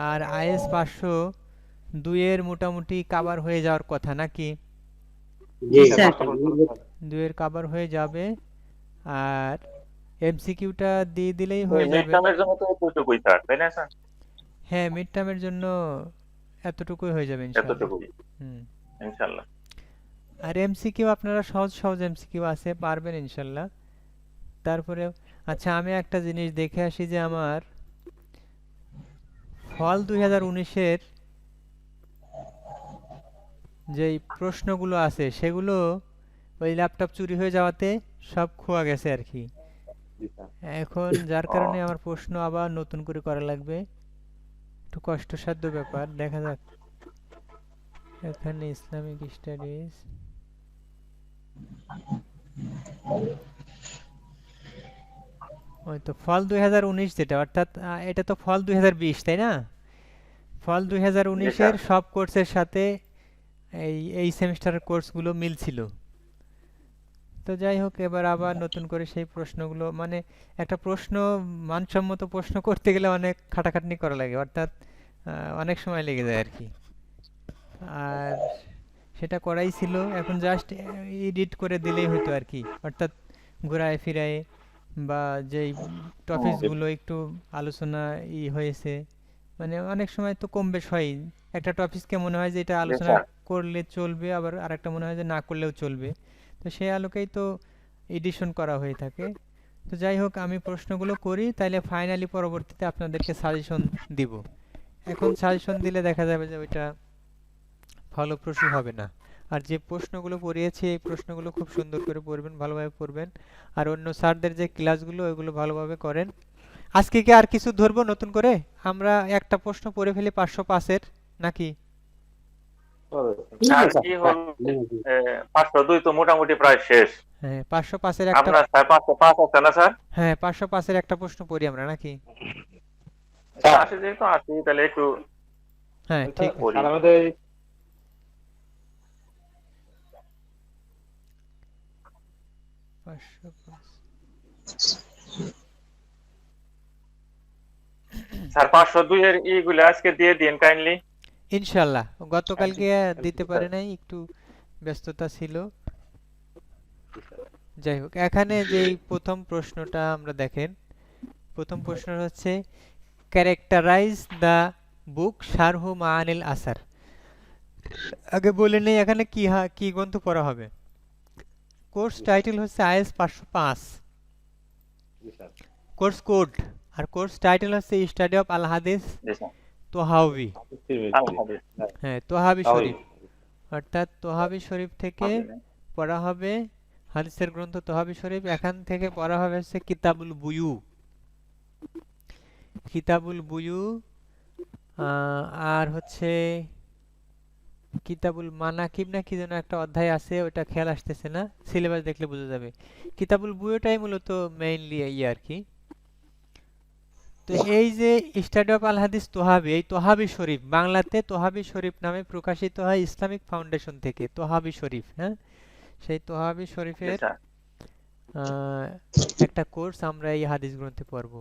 আর আইএস 502 এর মোটামুটি কভার হয়ে যাওয়ার কথা নাকি 2 এর কভার হয়ে যাবে আর এমসিকিউটা দিয়ে দিলেই হয়ে যাবে মিডটার্মের জন্য তো এতটুকুই স্যার তাই না স্যার হ্যাঁ মিডটার্মের জন্য এতটুকুই হয়ে যাবে ইনশাআল্লাহ এতটুকুই ইনশাআল্লাহ আর এমসিকিউ আপনারা সহজ সহজ এমসিকিউ আছে পারবেন ইনশাআল্লাহ তারপরে আচ্ছা আমি একটা জিনিস দেখে আসি যে আমার ফল 2019 এর যেই প্রশ্নগুলো আছে সেগুলো ওই ল্যাপটপ চুরি হয়ে যাওয়াতে সব খোয়া গেছে আর কি এখন যার কারণে আমার প্রশ্ন আবার নতুন করে করা লাগবে একটু কষ্টসাধ্য ব্যাপার দেখা যাক এখানে ইসলামিক স্টাডিজ ওই তো ফল 2019 যেটা অর্থাৎ এটা তো ফল 2020 তাই না ফল 2019 এর সব কোর্সের সাথে এই সেমিস্টারের কোর্সগুলো মিল ছিল তো যাই হোক এবার আবার নতুন করে সেই প্রশ্নগুলো মানে একটা প্রশ্ন মানসম্মত প্রশ্ন করতে গেলে অনেক খাটাখাটনি করা লাগে অর্থাৎ অনেক সময় লেগে যায় আর কি আর সেটা করাই ছিল এখন জাস্ট এডিট করে দিলেই হতো আর কি অর্থাৎ ঘোরায় ফিরায় বা যেই টপিকসগুলো একটু আলোচনা হয়েছে মানে অনেক সময় তো কম বেশ হয় একটা টপিককে মনে হয় যে এটা আলোচনা করলে চলবে আবার আরেকটা মনে হয় যে না করলেও চলবে তো সেই আলোকেই তো এডিশন করা হয়ে থাকে তো যাই হোক আমি প্রশ্নগুলো করি তাইলে ফাইনালি পরবর্তীতে আপনাদেরকে সাজেশন দিব এখন সাজেশন দিলে দেখা যাবে যে ওইটা ফলপ্রসূ হবে না আর যে প্রশ্নগুলো পড়িয়েছি এই প্রশ্নগুলো খুব সুন্দর করে পড়বেন ভালোভাবে পড়বেন আর অন্য স্যারদের যে ক্লাসগুলো ওইগুলো ভালোভাবে করেন আজকে কি আর কিছু ধরবো নতুন করে আমরা একটা প্রশ্ন পড়ে ফেলি 505 এর নাকি 502 তো মোটামুটি প্রায় শেষ হ্যাঁ 505 এর একটা আপনার স্যার 505 আছে না স্যার হ্যাঁ 505 এর একটা প্রশ্ন পড়ি আমরা নাকি আসে যেহেতু আসি তাহলে একটু হ্যাঁ ঠিক আর আমাদের স্যার 502 এর এইগুলো আজকে দিয়ে দিন কাইন্ডলি ইনশাআল্লাহ গতকালকে দিতে পারে নাই একটু ব্যস্ততা ছিল যাই হোক এখানে যে প্রথম প্রশ্নটা আমরা দেখেন প্রথম প্রশ্ন হচ্ছে ক্যারেক্টারাইজ দা বুক শারহু মাআনিল আসার আগে বলে নেই এখানে কি গ্রন্থ পড়া হবে কোর্স টাইটেল হচ্ছে আইএস 505 কোর্স কোড আর কোর্স টাইটেল হচ্ছে স্টাডি অফ আল হাদিস তোহাবি হ্যাঁ তোহাবি শরীফ অর্থাৎ তোহাবি শরীফ থেকে পড়া হবে হাদিসের গ্রন্থ তোহাবি শরীফ। এখান থেকে পড়া হবে হচ্ছে কিতাবুল বুয়ু। কিতাবুল বুয়ু আর হচ্ছে কিতাবুল মানাকিব না কি যেন একটা অধ্যায় আছে, ওটা খেয়াল আসতেছে না, সিলেবাস দেখলে বোঝা যাবে। কিতাবুল বুয়ুটাই মূলত মেইনলি আর কি। তো এই যে স্টাডি অফ আল হাদিস তোহাবি, এই তোহাবি শরীফ বাংলাতে তোহাবি শরীফ নামে প্রকাশিত হয় ইসলামিক ফাউন্ডেশন থেকে। তোহাবি শরীফ, হ্যাঁ, সেই তোহাবি শরীফের স্যার একটা কোর্স আমরা এই হাদিস গ্রন্থে পড়ব।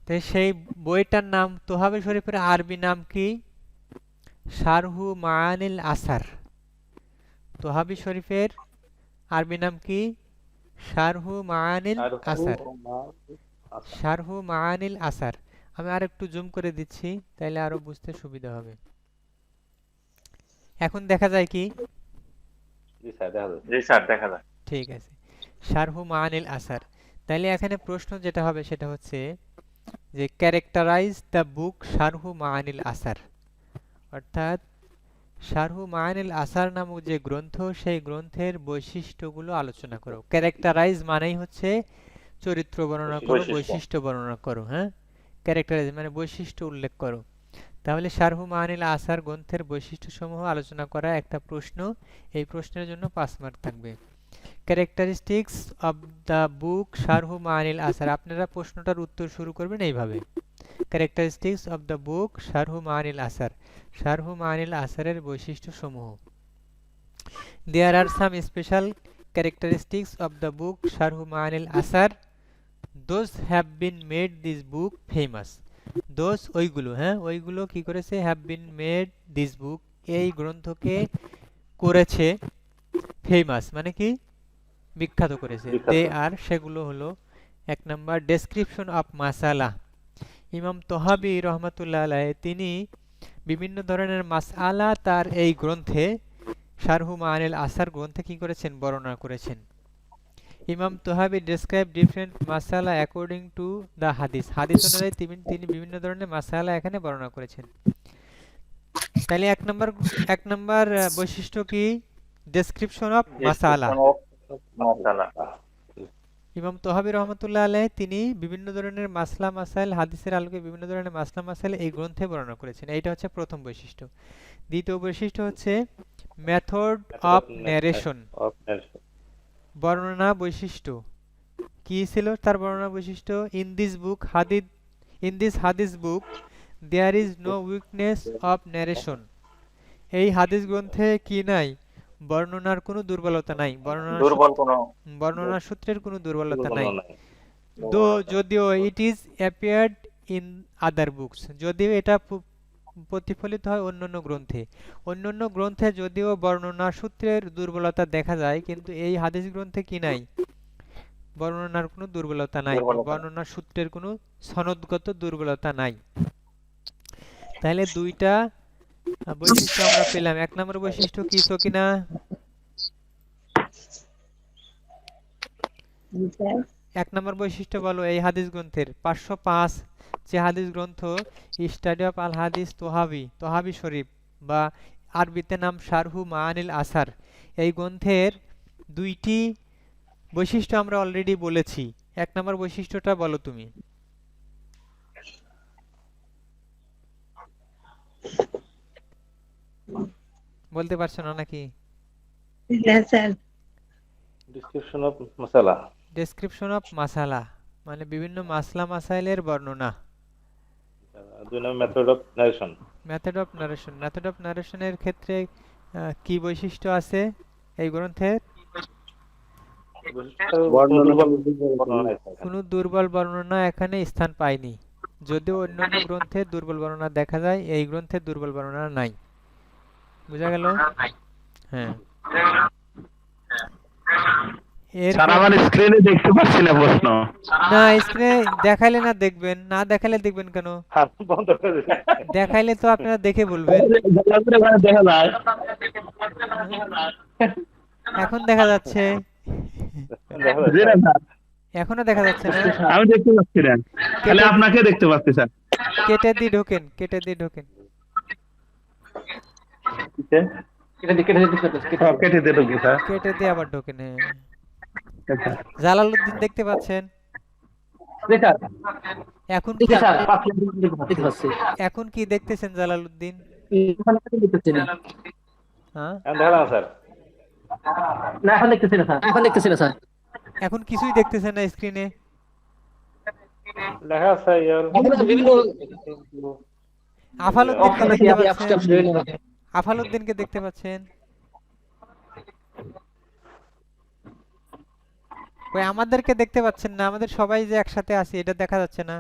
তো সেই বইটার নাম তোহাবি শরীফের আরবি নাম কি? শারহু মাআনিল আসার। তোহাবি শরীফের আরবি নাম কি? শারহু মাআনিল আসার। শারহু মাআনিল আসার। আমি আর একটু জুম করে দিচ্ছি, তাইলে আরো বুঝতে সুবিধা হবে। এখন দেখা যায় কি? জি স্যার দেখা যাচ্ছে। জি স্যার দেখা যায়। ঠিক আছে, শারহু মাআনিল আসার। তাইলে এখানে প্রশ্ন যেটা হবে সেটা হচ্ছে যে ক্যারেক্টারাইজ দ্য বুক শারহু মাআনিল আসার, অর্থাৎ শারহু মাআনিল আসার নামক যে গ্রন্থ, সেই গ্রন্থের বৈশিষ্ট্যগুলো আলোচনা করো। ক্যারেক্টারাইজ মানেই হচ্ছে চরিত্র বর্ণনা করো, বৈশিষ্ট্য বর্ণনা করো। হ্যাঁ, ক্যারেক্টারাইজ মানে বৈশিষ্ট্য উল্লেখ করো। তাহলে শারহু মাআনিল আসার গ্রন্থের বৈশিষ্ট্যসমূহ আলোচনা করা একটা প্রশ্ন। এই প্রশ্নের জন্য 5 মার্ক থাকবে। ক্যারেক্টারিস্টিক্স অফ দ্য বুক শারহু মাআনিল আসার, আপনারা প্রশ্নটার উত্তর শুরু করবেন এইভাবে, ক্যারেক্টারিস্টিক্স অফ দ্য বুক শারহু মাআনিল আসার, শারহু মাআনিল আসারের বৈশিষ্ট্যসমূহ। There are some special characteristics of the book শারহু মাআনিল আসার, those have been made this book famous. Those ওইগুলো, হ্যাঁ ওইগুলো কি করেছে? Have been made this book, এই গ্রন্থকে করেছে ফেমাস মানে কি? বিখ্যাত করেছে। দে আর, সেগুলো হলো 1 নাম্বার ডেসক্রিপশন অফ মাসালা। ইমাম তোহাবি রহমাতুল্লাহ আলাইহি তিনি বিভিন্ন ধরনের মাসআলা তার এই গ্রন্থে শারহু মাআনিল আসার গ্রন্থে কি করেছেন? বর্ণনা করেছেন। ইমাম তোহাবি ডেসক্রাইব ডিফারেন্ট মাসালা অ্যাকর্ডিং টু দ্য হাদিস, হাদিস অনুযায়ী তিনি বিভিন্ন ধরনের মাসালা এখানে বর্ণনা করেছেন। তাহলে 1 নাম্বার বৈশিষ্ট্য কি? ডেসক্রিপশন অফ মাসালা। ইমাম তোহাবি রহমাতুল্লাহ আলাইহি তিনি বিভিন্ন ধরনের মাসলা মাসাইল, হাদিসের আলোকে বিভিন্ন ধরনের মাসলা মাসাইল এই গ্রন্থে বর্ণনা করেছেন। এইটা হচ্ছে প্রথম বৈশিষ্ট্য। দ্বিতীয় বৈশিষ্ট্য হচ্ছে মেথড অফ ন্যারেশন, বর্ণনা বৈশিষ্ট্য। কি ছিল তার বর্ণনা বৈশিষ্ট্য? ইন দিস হাদিস book there is no weakness of narration. এই হাদিস গ্রন্থে কি নাই? বর্ণনার কোনো দুর্বলতা নাই, বর্ণনা সূত্রের কোনো দুর্বলতা নাই। যদিও it is appeared in other books, যদিও এটা প্রতিফলিত হয় অন্যান্য গ্রন্থে। অন্যান্য গ্রন্থে যদিও বর্ণনা সূত্রের দুর্বলতা দেখা যায়, কিন্তু এই হাদিস গ্রন্থে কি নাই? বর্ণনার কোনো দুর্বলতা নাই, বর্ণনা সূত্রের কোনো সনদগত দুর্বলতা নাই। তাহলে 2টা বৈশিষ্ট্য আমরা পেলাম। 1 নম্বর বৈশিষ্ট্য কি সকিনা? এক নম্বর বৈশিষ্ট্য বলো এই হাদিস গ্রন্থের। 505 যে হাদিস গ্রন্থ স্টাডি অফ আল হাদিস তোহাবি শরীফ বা আরবিতে নাম শারহু মাআনিল আসার, এই গ্রন্থের 2টি বৈশিষ্ট্য আমরা অলরেডি বলেছি। 1 নম্বর বৈশিষ্ট্যটা বলো তুমি। বলতে পারছো না নাকি? ডেসক্রিপশন অফ মাসালা। ডেসক্রিপশন অফ মাসালা মানে বিভিন্ন মাসলা মাসাইলের বর্ণনা। 2 number method of narration. Method of নারেশনের ক্ষেত্রে কি বৈশিষ্ট্য আছে এই গ্রন্থের? কোনো দুর্বল বর্ণনা এখানে স্থান পায়নি। যদিও অন্যান্য গ্রন্থে দুর্বল বর্ণনা দেখা যায়, এই গ্রন্থে দুর্বল বর্ণনা নাই। বুঝা গেল? হ্যাঁ। স্যার আমার স্ক্রিনে দেখতে পাচ্ছি না প্রশ্ন। না স্ক্রিনে দেখাইলে না দেখবেন, না দেখাইলে দেখবেন কেন? দেখাইলে তো আপনারা দেখে বলবেন। দেখা যায়, এখন দেখা যাচ্ছে, এখনো দেখা যাচ্ছে না? আমি দেখতে পাচ্ছি না, খালি আপনাকে দেখতে পাচ্ছি স্যার। কেটে দিয়ে ঢোকেন। কেটে দিতে কেটে দিল কি স্যার? কেটে দিয়ে আবার ঢোকেন। হ্যাঁ, আচ্ছা। জালালউদ্দিন দেখতে পাচ্ছেন? জি স্যার। এখন জি কি স্যার 5 মিনিট দেখতে পাচ্ছি। এখন কি দেখতেছেন জালালউদ্দিন? এখন দেখতেছি না। হ্যাঁ, এখন দেখা না স্যার। না এখন দেখতেছি না স্যার। এখন কিছুই দেখতেছেন না স্ক্রিনে? দেখা যাচ্ছে বিভিন্ন আফালউদ্দিনকে অপশন আছে, দেখতে আপনি পাচ্ছেন? অপশন বিভিন্ন আফালউদ্দিনকে দেখতে পাচ্ছেন? কই আমাদেরকে দেখতে পাচ্ছেন না? আমাদের সবাই যে একসাথে আছি এটা দেখা যাচ্ছে না?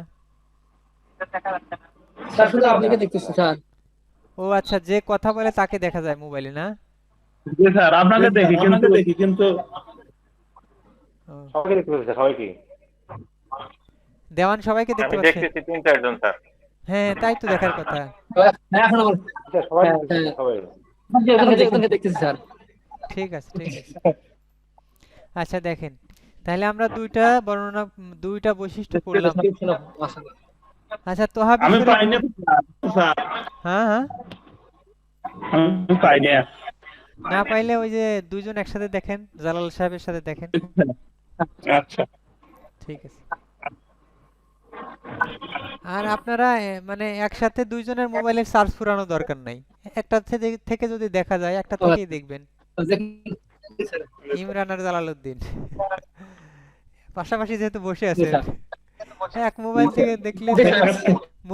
স্যার শুধু আপনাকে দেখতেছি স্যার। ও আচ্ছা, যে কথা বলে তাকে দেখা যায় মোবাইলে না? জি স্যার, আপনাকে দেখি কিন্তু ও, সবাইকে দেখতে পাচ্ছি স্যার, সবাইকে। দেওয়ান সবাইকে দেখতে আমি পাচ্ছেন? দেখতেছি 3-4 জন স্যার। হ্যাঁ, তাই তো দেখার কথা। হ্যাঁ এখন আমার স্যার সবাই হ্যাঁ, দেখতেছি, হ্যাঁ। সবাই। ওখানে দেখতেছি স্যার। ঠিক আছে, ঠিক আছে। আচ্ছা দেখেন, তাহলে আমরা দুইটা বৈশিষ্ট্য পড়লাম। Description of masala. আচ্ছা তোহাবি আমি শরীফ। পাইনি স্যার, হ্যাঁ হ্যাঁ, আমি পাইনি। না পাইলে ওই যে দুইজন একসাথে দেখেন, জালাল সাহেবের সাথে দেখেন। আচ্ছা। ঠিক আছে। আর আপনারা মানে একসাথে দুইজনের মোবাইলের চার্জ ফুরানো দরকার নাই। একটা থেকে যদি দেখা যায়, একটা থেকেই দেখবেন। ইমরান আর জালালউদ্দিন পাশাপাশি যেহেতু বসে আছেন, এক মোবাইল থেকে দেখলে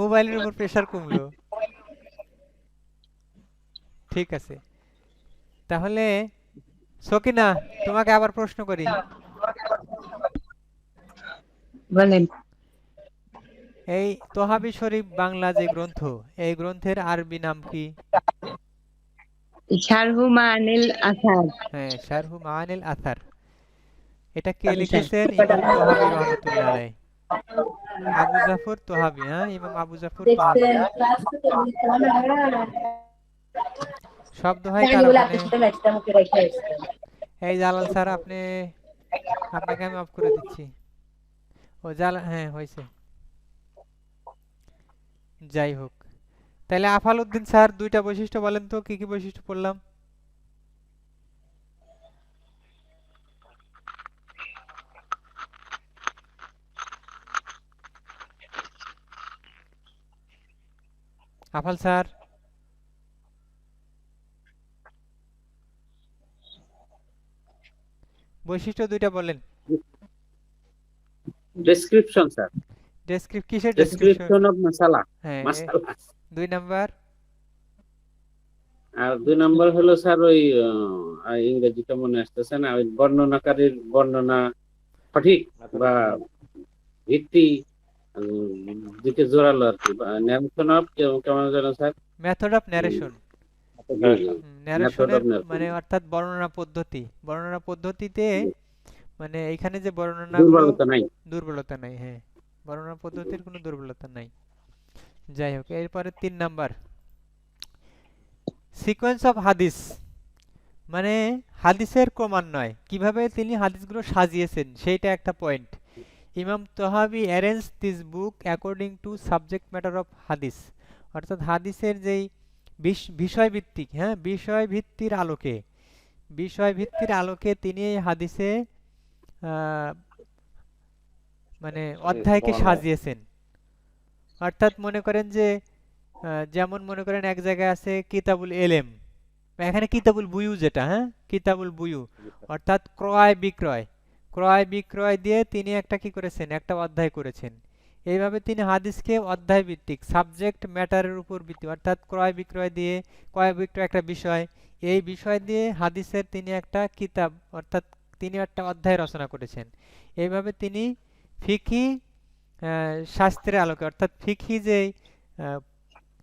মোবাইলের উপর প্রেসার কমলো। ঠিক আছে, তাহলে সকিনা তোমাকে আবার প্রশ্ন করি। বলেন। এই তোহাবি শরীফ বাংলা যে গ্রন্থ, এই গ্রন্থের আরবি নাম কি? শারহু মানিল আসার। হ্যাঁ, শারহু মাআনিল আসার। এটা কে লিখেছেন? ইমাম তোহাবি রহমতুল্লাহ আলাইহ। আবু জাফর তোহাবি। হ্যাঁ, ইমাম আবু জাফর তোহাবি। শব্দ হয় কার ওখানে? এই জালাল স্যার, আপনাকে আমি অফ করে দিচ্ছি। ও হ্যাঁ হয়েছে। যাই হোক, তাহলে আফালউদ্দিন স্যার দুইটা বৈশিষ্ট্য বলেন তো, কি কি বৈশিষ্ট্য পড়লাম? আফাল স্যার। বৈশিষ্ট্য দুইটা বলেন। ডেসক্রিপশন স্যার, কিসের ডেসক্রিপশন? ডেসক্রিপশন অফ মাসালা। হ্যাঁ, মাসালা। 2 নাম্বার। আর 2 নম্বর হলো স্যার ওই ইংরেজিটা মনে আসতেছে না, ওই বর্ণনাকারীর বর্ণনা সঠিক বা ভিত্তি দিকে জোরালো আর কি। ন্যারেশন অফ কেমন যেন sir? Method of narration. Method of narration. মানে অর্থাৎ বর্ণনা পদ্ধতিতে মানে এখানে যে বর্ণনা দুর্বলতা নাই। দুর্বলতা নাই। হ্যাঁ, বর্ণনা পদ্ধতির কোনো দুর্বলতা নাই। যাই হোক, এরপরে 3 নাম্বার, সিকোয়েন্স অফ হাদিস, মানে হাদিসের ক্রমান্বয়, কিভাবে তিনি হাদিসগুলো সাজিয়েছেন সেইটা একটা পয়েন্ট। ইমাম Tahawi arrange this book according to subject matter of হাদিস, অর্থাৎ হাদিসের যেই বিষয়ভিত্তিক, হ্যাঁ বিষয়ভিত্তির আলোকে তিনি এই হাদিসে মানে অধ্যায়কে সাজিয়েছেন। অর্থাৎ মনে করেন যে যেমন মনে করেন এক জায়গায় আছে কিতাবুল এলেম, এখানে কিতাবুল বুয়ু যেটা, হ্যাঁ কিতাবুল বুয়ু, অর্থাৎ ক্রয় বিক্রয় দিয়ে তিনি একটা কি করেছেন, একটা অধ্যায় করেছেন। এইভাবে তিনি হাদিসকে অধ্যায় ভিত্তিক সাবজেক্ট ম্যাটারের উপর ভিত্তি, অর্থাৎ ক্রয় বিক্রয় একটা বিষয়, এই বিষয় দিয়ে হাদিসের তিনি একটা কিতাব অর্থাৎ তিনি একটা অধ্যায় রচনা করেছেন। এইভাবে তিনি ফিকহি শাস্ত্রের আলোকে, অর্থাৎ ফিকহি যে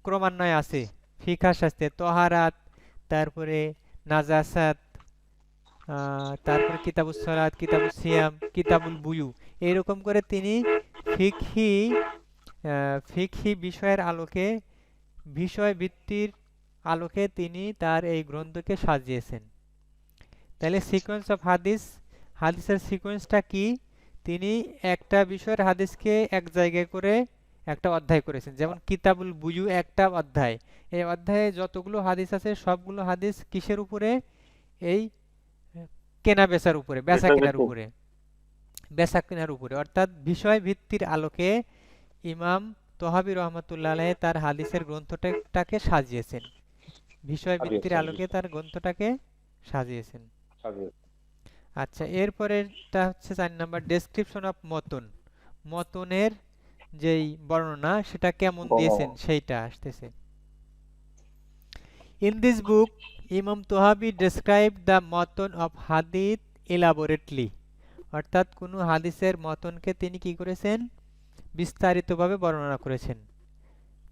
ক্রমান্বয় আছে ফিকহা শাস্ত্রে, তহারাত, তারপরে নাজাসাত, তারপরে কিতাবুস সালাত, কিতাবুস সিয়াম, কিতাবুল বুয়ু, এইরকম করে তিনি ফিকহি বিষয়ের আলোকে, বিষয় ভিত্তির আলোকে তিনি তার এই গ্রন্থকে সাজিয়েছেন। তাহলে সিকোয়েন্স অফ হাদিসের সিকোয়েন্সটা কি? তিনি একটা বিষয়ের হাদিসকে এক জায়গায় করে একটা অধ্যায় করেছেন, যেমন কিতাবুল বুয়ু একটা অধ্যায়। এই অধ্যায়ে যতগুলো হাদিস আছে সবগুলো হাদিস কিসের উপরে? এই কেনা বেচার উপরে, বেচা কেনার উপরে, বেচা কেনার উপরে, অর্থাৎ বিষয় ভিত্তির আলোকে ইমাম তহাবি রহমতুল্লাহ আলাইহি তার হাদিসের গ্রন্থটাকে সাজিয়েছেন, বিষয় ভিত্তির আলোকে তার গ্রন্থটাকে সাজিয়েছেন। আচ্ছা, এরপরেরটা হচ্ছে 4 নাম্বার, ডেসক্রিপশন অফ মতন। মতনের যেই বর্ণনা সেটা কেমন দিয়েছেন সেইটা আসতেছে। ইন দিস বুক ইমাম তোহাবি ডেসক্রাইব দ্য মতন অফ হাদিস এলাবোরেটলি, অর্থাৎ কোনো হাদিসের মতনকে তিনি কি করেছেন? বিস্তারিতভাবে বর্ণনা করেছেন।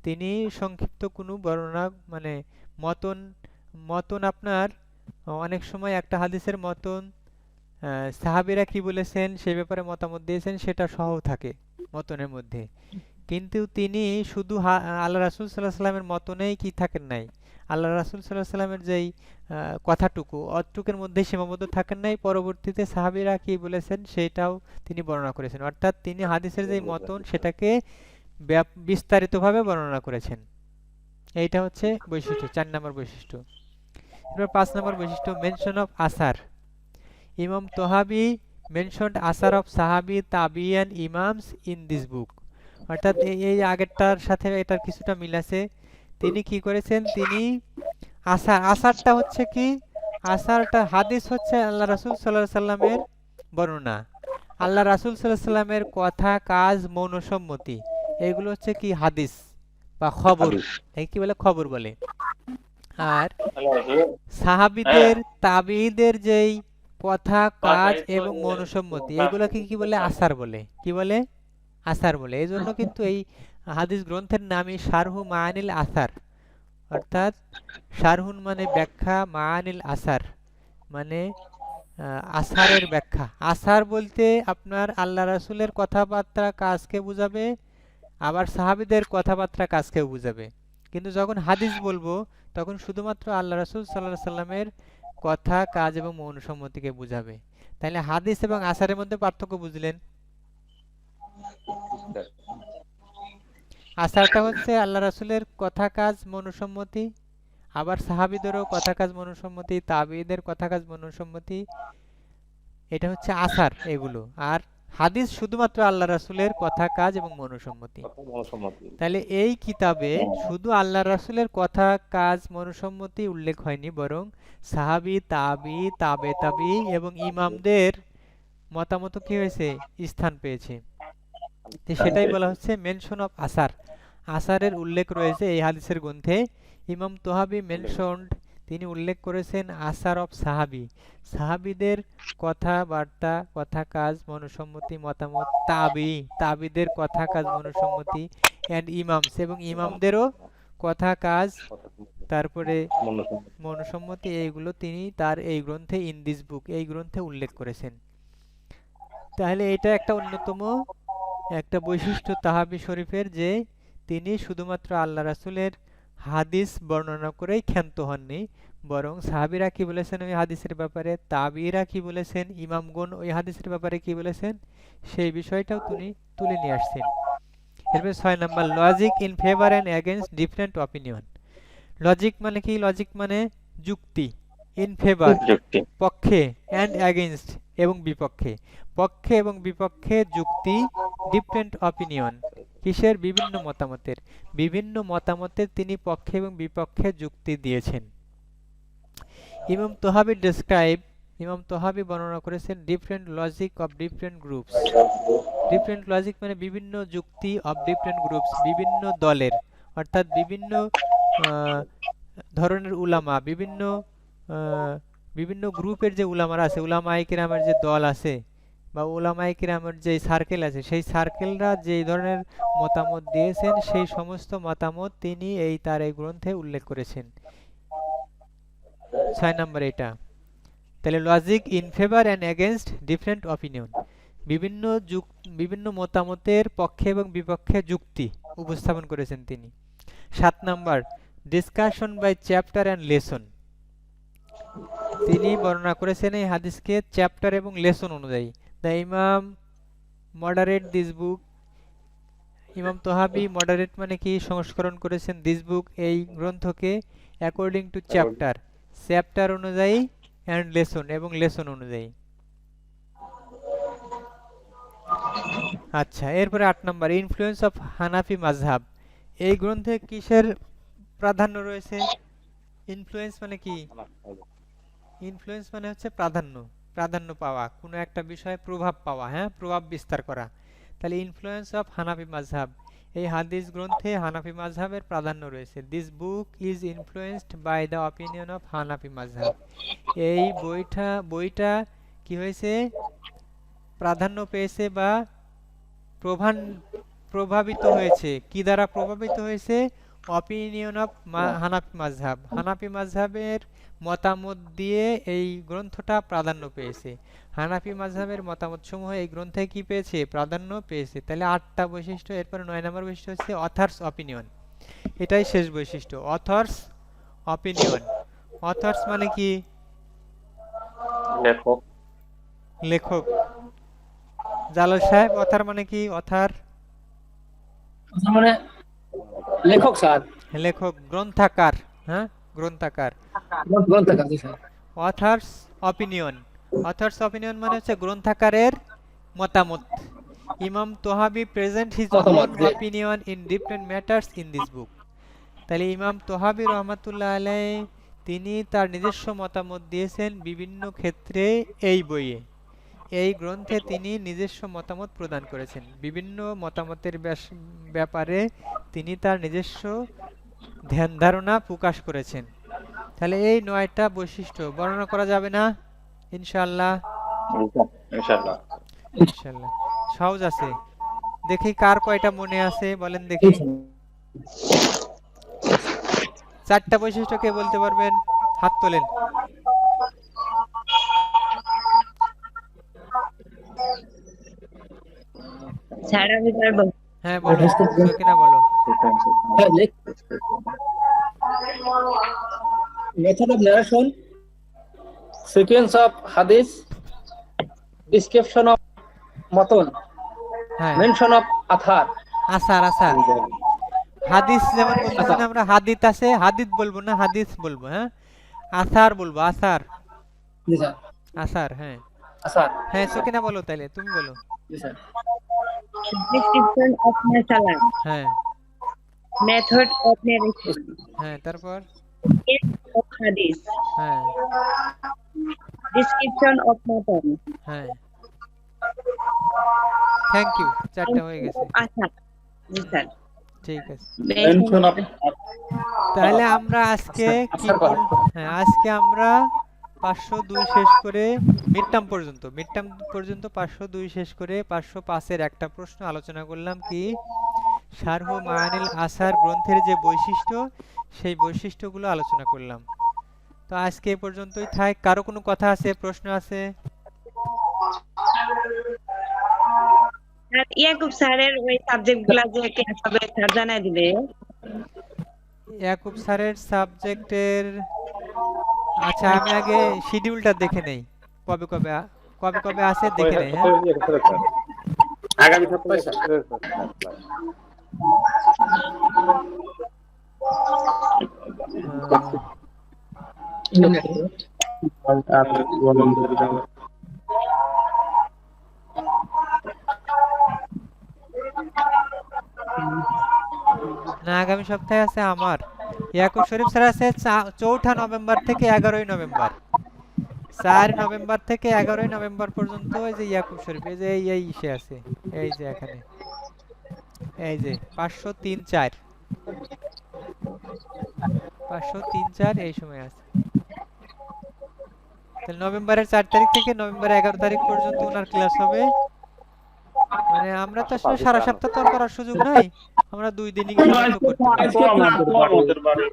তিনি সংক্ষিপ্ত কোনো বর্ণনা মানে মতন, মতন আপনার অনেক সময় একটা হাদিসের মতন সাহাবীরা কি বলেছেন সে ব্যাপারে মতামত দিয়েছেন সেটা সহ থাকে মতনের মধ্যে, কিন্তু তিনি শুধু আল্লাহ রাসূল সাল্লাল্লাহু আলাইহি ওয়াসাল্লামের মতনেই কি থাকেন নাই, আল্লাহ রাসূল সাল্লাল্লাহু আলাইহি ওয়াসাল্লামের যেই কথাটুকু অতটুকের মধ্যে সীমাবদ্ধ থাকেন নাই, পরবর্তীতে সাহাবীরা কি বলেছেন সেটাও তিনি বর্ণনা করেছেন। অর্থাৎ তিনি হাদিসের যেই মতন সেটাকে বিস্তারিতভাবে বর্ণনা করেছেন। এইটা হচ্ছে বৈশিষ্ট্য, 4 নম্বর বৈশিষ্ট্য। এবার 5 নম্বর বৈশিষ্ট্য, মেনশন অফ আসার। ইমাম তোহাবি মেনশনড আসার অফ সাহাবি তাবিয়ান ইমামস ইন দিস বুক, অর্থাৎ এই আগেরটার সাথে এটার কিছুটা মিল আছে। তিনি কি করেছেন? তিনি আসারটা হচ্ছে কি? আসারটা হাদিস হচ্ছে আল্লাহ রাসূল সাল্লাল্লাহু আলাইহি সাল্লামের বর্ণনা, আল্লাহ রাসূল সাল্লাল্লাহু আলাইহি সাল্লামের কথা, কাজ, মনসম্মতি, এগুলো হচ্ছে কি হাদিস বা খবর, এই কি বলে? খবর বলে। আর সাহাবীদের তাবিঈদের যেই কথা, কাজ এবং মনসম্মতি, এগুলোকে কি বলে? আসার বলে। কি বলে? আসার বলে। এই জন্য কিন্তু এই হাদিস গ্রন্থের নামই শারহু মাআনিল আসার, অর্থাৎ শারহুন মানে ব্যাখ্যা, মাআনিল আসার মানে আসারের ব্যাখ্যা। আসার বলতে আপনার আল্লাহ রাসূলের কথাবার্তা কাজকে বুঝাবে, আবার সাহাবীদের কথাবার্তা কাজকেও বুঝাবে। কিন্তু যখন হাদিস বলবো তখন শুধুমাত্র আল্লাহ রাসূল সাল্লাল্লাহু আলাইহি সাল্লামের কথা, কাজ এবং মনসম্মতিকে বুঝাবে। তাহলে হাদিস এবং আসারের মধ্যে পার্থক্য বুঝলেন? আসারটা হচ্ছে আল্লাহ রাসূলের কথা, কাজ, মনসম্মতি, আবার সাহাবীদেরও কথা, কাজ, মনসম্মতি, তাবিঈদের কথা, কাজ, মনসম্মতি, এটা হচ্ছে আসার এগুলো। আর হাদিস শুধুমাত্র আল্লাহ রাসূলের কথা, কাজ এবং মনসম্মতি। তাহলে এই কিতাবে শুধু আল্লাহ রাসূলের কথা, কাজ, মনসম্মতি উল্লেখ হয়নি, বরং সাহাবী, তাবিঈ, তাবে তাবিঈ এবং ইমামদের মতামত কি হয়েছে? স্থান পেয়েছে। সেটাই বলা হচ্ছে মেনশন অফ আসার। আসারের উল্লেখ রয়েছে এই হাদিসের গ্রন্থে। ইমাম তোহাবি মেনশনড, তিনি উল্লেখ করেছেন আসার অফ সাহাবি, সাহাবিদের কথাবার্তা, কথা, কাজ, মনসম্মতি, মতামত, তাবিদের কথা, কাজ, মনসম্মতি, এন্ড ইমামস এবং ইমামদেরও কথা, কাজ, তারপরে মনসম্মতি, এইগুলো তিনি তার এই গ্রন্থে, ইন দিস বুক, এই গ্রন্থে উল্লেখ করেছেন। তাহলে এটা একটা অন্যতম একটা বৈশিষ্ট্য তাহাবি শরীফের, যে তিনি শুধুমাত্র আল্লাহ রাসূলের হাদিস বর্ণনা করেই ক্ষান্ত হননি, বরং সাহাবীরা কি বলেছেন ওই হাদিসের ব্যাপারে, তাবিঈরা কি বলেছেন, ইমামগণ ওই হাদিসের ব্যাপারে কি বলেছেন, সেই বিষয়টাও তিনি তুলে নিয়ে আসছেন। এরপর 6 number, logic in favour and against different opinion. Logic মানে কি? লজিক মানে যুক্তি, ইন ফেভার পক্ষে, অ্যান্ড এগেইনস্ট এবং বিপক্ষে, পক্ষে এবং বিপক্ষে যুক্তি, ডিফারেন্ট অপিনিয়ন কিসের? বিভিন্ন মতামতের, বিভিন্ন মতামতের তিনি পক্ষে এবং বিপক্ষে যুক্তি দিয়েছেন। ইমাম তোহাবি ডেসক্রাইব, ইমাম তোহাবি বর্ণনা করেছেন different logic of different groups. Different logic মানে বিভিন্ন যুক্তি, অফ ডিফারেন্ট গ্রুপস বিভিন্ন দলের, অর্থাৎ বিভিন্ন ধরনের উলামা, বিভিন্ন গ্রুপের যে উলামারা আছে, উলামায়ে কিরামের যে দল আছে বা উলামায়ে কিরামের যে সার্কেল আছে, সেই সার্কেলরা যে ধরনের মতামত দিয়েছেন সেই সমস্ত মতামত তিনি তার এই গ্রন্থে উল্লেখ করেছেন। 6 নাম্বার এটা। তাহলে logic in favour and against different opinion, বিভিন্ন মতামতের পক্ষে এবং বিপক্ষে যুক্তি উপস্থাপন করেছেন তিনি। 7 number, discussion by chapter and lesson. তিনি বর্ণনা করেছেন এই হাদিসকে চ্যাপ্টার এবং লেসন অনুযায়ী। দ্য ইমাম মডারেট দিস বুক ইমাম তোহাবি মডারেট মানে কি সংস্করণ করেছেন দিস বুক এই গ্রন্থকে অ্যাকর্ডিং টু চ্যাপ্টার, চ্যাপ্টার অনুযায়ী অ্যান্ড লেসন এবং লেসন অনুযায়ী। আচ্ছা, এরপরে 8 নম্বর ইনফ্লুয়েন্স অফ হানাফি মাযহাব। এই গ্রন্থে কিসের প্রাধান্য রয়েছে? ইনফ্লুয়েন্স মানে কি? ইনফ্লুয়েন্স মানে হচ্ছে প্রাধান্য, প্রাধান্য পাওয়া, কোনো একটা বিষয়ে প্রভাব পাওয়া, হ্যাঁ, প্রভাব বিস্তার করা। তাহলে ইনফ্লুয়েন্স অফ হানাফি মাযহাব, এই হাদিস গ্রন্থে হানাফি মাযহাবের প্রাধান্য রয়েছে। This book is influenced by the opinion of হানাফি মাযহাব। এই বইটা কি হয়েছে? প্রাধান্য পেয়েছে বা প্রভাবিত হয়েছে। কি দ্বারা প্রভাবিত হয়েছে? অপিনিয়ন অফ হানাফি মাযহাব, হানাফি মাযহাবের মতামত দিয়ে এই গ্রন্থটা প্রাধান্য পেয়েছে। হানাফি মাযহাবের মতামত সমূহ এই গ্রন্থে কি পেয়েছে? প্রাধান্য পেয়েছে। তাহলে 8টা বৈশিষ্ট্য। এরপরে 9 নম্বর বৈশিষ্ট্য হচ্ছে অথার্স অপিনিয়ন। এটাই শেষ বৈশিষ্ট্য, অথার্স অপিনিয়ন। অথার্স মানে কি? লেখক। লেখক। জালাল সাহেব, অথার মানে কি? অথার মানে লেখক স্যার, লেখক, গ্রন্থাকার, হ্যাঁ, গ্রন্থাকার। গ্রন্থকার জি sir. Author's opinion, author's opinion মানে হচ্ছে গ্রন্থাকারের মতামত। ইমাম Tahawi present his own opinion in different matters in this book. তাহলে ইমাম তোহাবি রহমাতুল্লাহ আলাইহি তিনি তার নিজস্ব মতামত দিয়েছেন বিভিন্ন ক্ষেত্রে এই বইয়ে। এই গ্রন্থে তিনি নিজস্ব মতামত প্রদান করেছেন, বিভিন্ন মতামতের ব্যাপারে তিনি তার নিজস্ব ধ্যান ধারণা প্রকাশ করেছেন। তাহলে এই 9টা বৈশিষ্ট্য বর্ণনা করা যাবে না ইনশাআল্লাহ? ইনশাআল্লাহ। ইনশাআল্লাহ। সহজ আছে। দেখি কার কয়টা মনে আছে বলেন দেখি। 4টা বৈশিষ্ট্য কে বলতে পারবেন? হাত তোলেন। স্যার আমি পারবো। হ্যাঁ বলো, সকিনা বলো। Method of narration, sequence of হাদিস, ডিসক্রিপশন অফ মতন, হ্যাঁ, মেনশন অফ আথার। আসার, আসার। হাদিস যেমন বলতেছি না আমরা, হাদিত আছে, হাদিত বলবো না, হাদিস বলবো, হ্যাঁ। আসার বলবো, আসার, জি স্যার। আসার, হ্যাঁ। আসার, হ্যাঁ সকিনা বলো, তাহলে তুমি বলো। জি স্যার। ডিসক্রিপশন অফ মাসালা, হ্যাঁ, মেথড অফ ন্যারেশন, হ্যাঁ, তারপর অফ হাদিস, হ্যাঁ, ডিসক্রিপশন অফ মতন। হ্যাঁ। থ্যাংক ইউ, 4টা হয়ে গেছে। আচ্ছা জি স্যার। ঠিক আছে। মেনশন অফ তাহলে আমরা আজকে কি হ্যাঁ, আজকে আমরা 502 শেষ করে মিড টার্ম পর্যন্ত 502 শেষ করে 505 এর একটা প্রশ্ন আলোচনা করলাম। কি? শারহ মাআনিল আসার গ্রন্থের যে বৈশিষ্ট্য, সেই বৈশিষ্ট্যগুলো আলোচনা করলাম। তো আজকে এ পর্যন্তই থাক। কারো কোনো কথা আছে, প্রশ্ন আছে? আর ইয়াকুব স্যারের ওই সাবজেক্টগুলো যে ক্লাস হবে স্যার জানাই দিবে। ইয়াকুব স্যারের সাবজেক্টের, আচ্ছা আমি আগে শিডিউলটা দেখে নেই, কবে কবে আছে দেখে নেই। হ্যাঁ, আগামী সপ্তাহে স্যার। না, আগামী সপ্তাহে আছে আমার। ইয়াকুব শরীফ স্যার আছে 4 নভেম্বর থেকে 11 নভেম্বর। 4 নভেম্বর থেকে 11 নভেম্বর পর্যন্ত এই যে ইয়াকুব শরীফ, এই যে এই ইসে আছে, এই যে এখানে, এই যে 503-4 503-4 এই সময় আছে। তাহলে নভেম্বরের 4 তারিখ থেকে নভেম্বরের 11 তারিখ পর্যন্ত ওনার ক্লাস হবে। মানে আমরা তো আসলে সারা সপ্তাহ তো আর করার সুযোগ নাই, আমরা 2 দিনই ক্লাস করতে পারি।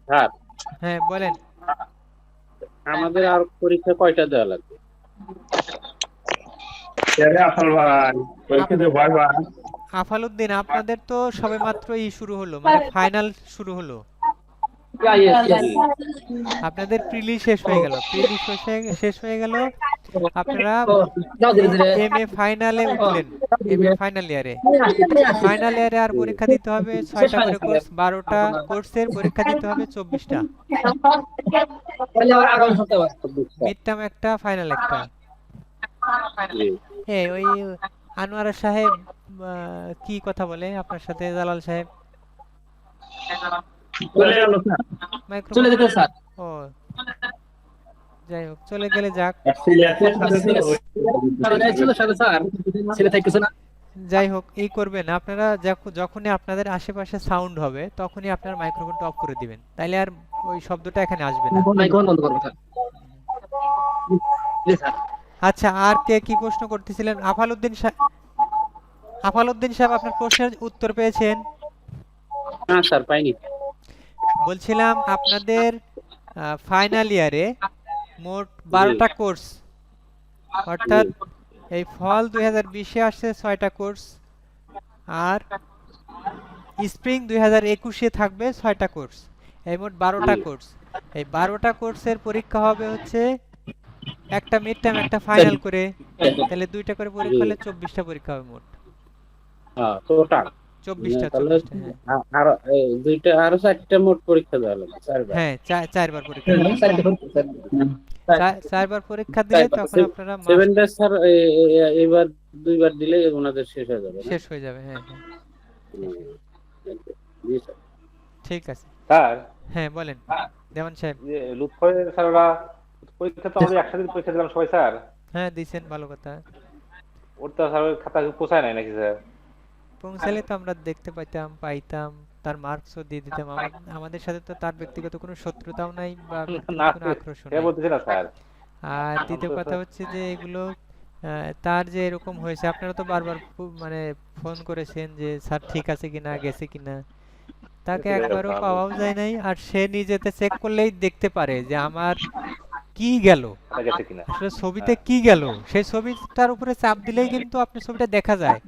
স্যার হ্যাঁ বলেন। আমাদের আর পরীক্ষা কয়টা দেওয়া লাগবে? আফালউদ্দিন, আপনাদের তো সবেমাত্র শুরু হলো, মানে ফাইনাল শুরু হলো। আপনাদের প্রিলি শেষ হয়ে গেল, শেষ হয়ে গেল। আপনারা যাও ধীরে ধীরে। এমএ ফাইনালে উঠলেন, এমএ ফাইনাল ইয়ারে, ফাইনাল ইয়ারে আর পরীক্ষা দিতে হবে 6টা করে কোর্স, 12টা কোর্সের পরীক্ষা দিতে হবে 24টা, তাহলে আবার আগামী সপ্তাহে মিড টার্ম একটা, ফাইনাল একটা। জি। ওই আনোয়ার সাহেব কি কথা বলে আপনার সাথে জালাল সাহেব? চলে গেল স্যার। মাইক্রোফোন চলে যেতে স্যার। ও যাই হোক, চলে গেলে যাক। সিলেটের সাথে তো কারণ এই ছিল সাথে স্যার ছেলে থাকতেছে না। যাই হোক, এই করবেন আপনারা, যখনই আপনাদের আশেপাশে সাউন্ড হবে তখনই আপনার মাইক্রোফোনটা অফ করে দিবেন, তাইলে আর ওই শব্দটা এখানে আসবে না। মাইক্রোফোন বন্ধ করবো স্যার। জি স্যার। আচ্ছা, আর কে কি প্রশ্ন করতেছিলেন? আফালউদ্দিন সাহেব আপনার প্রশ্নের উত্তর পেয়েছেন? না স্যার পাইনি। বলছিলাম আপনাদের ফাইনাল ইয়ারে মোট 12টা কোর্স, অর্থাৎ এই ফল 2020-এ আসছে 6টা কোর্স, আর স্প্রিং 2021-এ থাকবে 6টা কোর্স, এই মোট 12টা কোর্স। এই 12টা কোর্সের পরীক্ষা হবে হচ্ছে একটা মিড টার্ম একটা ফাইনাল করে, তাহলে 2টা করে পরীক্ষা হলে 24টা পরীক্ষা হবে মোট। হ্যাঁ টোটাল 24টা, তাহলে 24টা, হ্যাঁ। আর দুইটা আরো 4টা মোট পরীক্ষা দেওয়া লাগবে, 4বার। হ্যাঁ, 4বার পরীক্ষা দিতে হবে। চারবার পরীক্ষা দিলে তখন আপনারা 7 ডেজ স্যার এবার 2বার দিলে ওনাদের শেষ হয়ে যাবে না? শেষ হয়ে যাবে। হ্যাঁ হ্যাঁ, জি স্যার। ঠিক আছে। স্যার হ্যাঁ বলেন দেওয়ান সাহেব। যে লুৎফরের স্যার ওরা পরীক্ষা তো আমরা একসাথে পরীক্ষা দিলাম সবাই স্যার, হ্যাঁ দিছেন, ভালো কথা। ওর তো স্যার ওই খাতা পোষায় নাই নাকি স্যার? পৌঁছালে তো আমরা দেখতে পাইতাম, তার মার্কসও দিয়ে দিতাম। আমাদের সাথে তো তার ব্যক্তিগত কোনো শত্রুতাও নাই বা ব্যক্তিগত না কোনো আক্রোশও সে নাই। বলতেছে না স্যার। আর দ্বিতীয় কথা হচ্ছে যে এগুলো তার যে এরকম হয়েছে, আপনারা তো বারবার মানে ফোন করেছেন যে স্যার ঠিক আছে কিনা, গেছে কিনা, তাকে একবারও পাওয়াও যায় নাই। আর সে নিজেতে চেক করলেই দেখতে পারে যে আমার কি গেল, গেছে কিনা আসলে ছবিতে কি গেল, সেই ছবিটার উপরে চাপ দিলেই কিন্তু আপনার ছবিটা দেখা যায়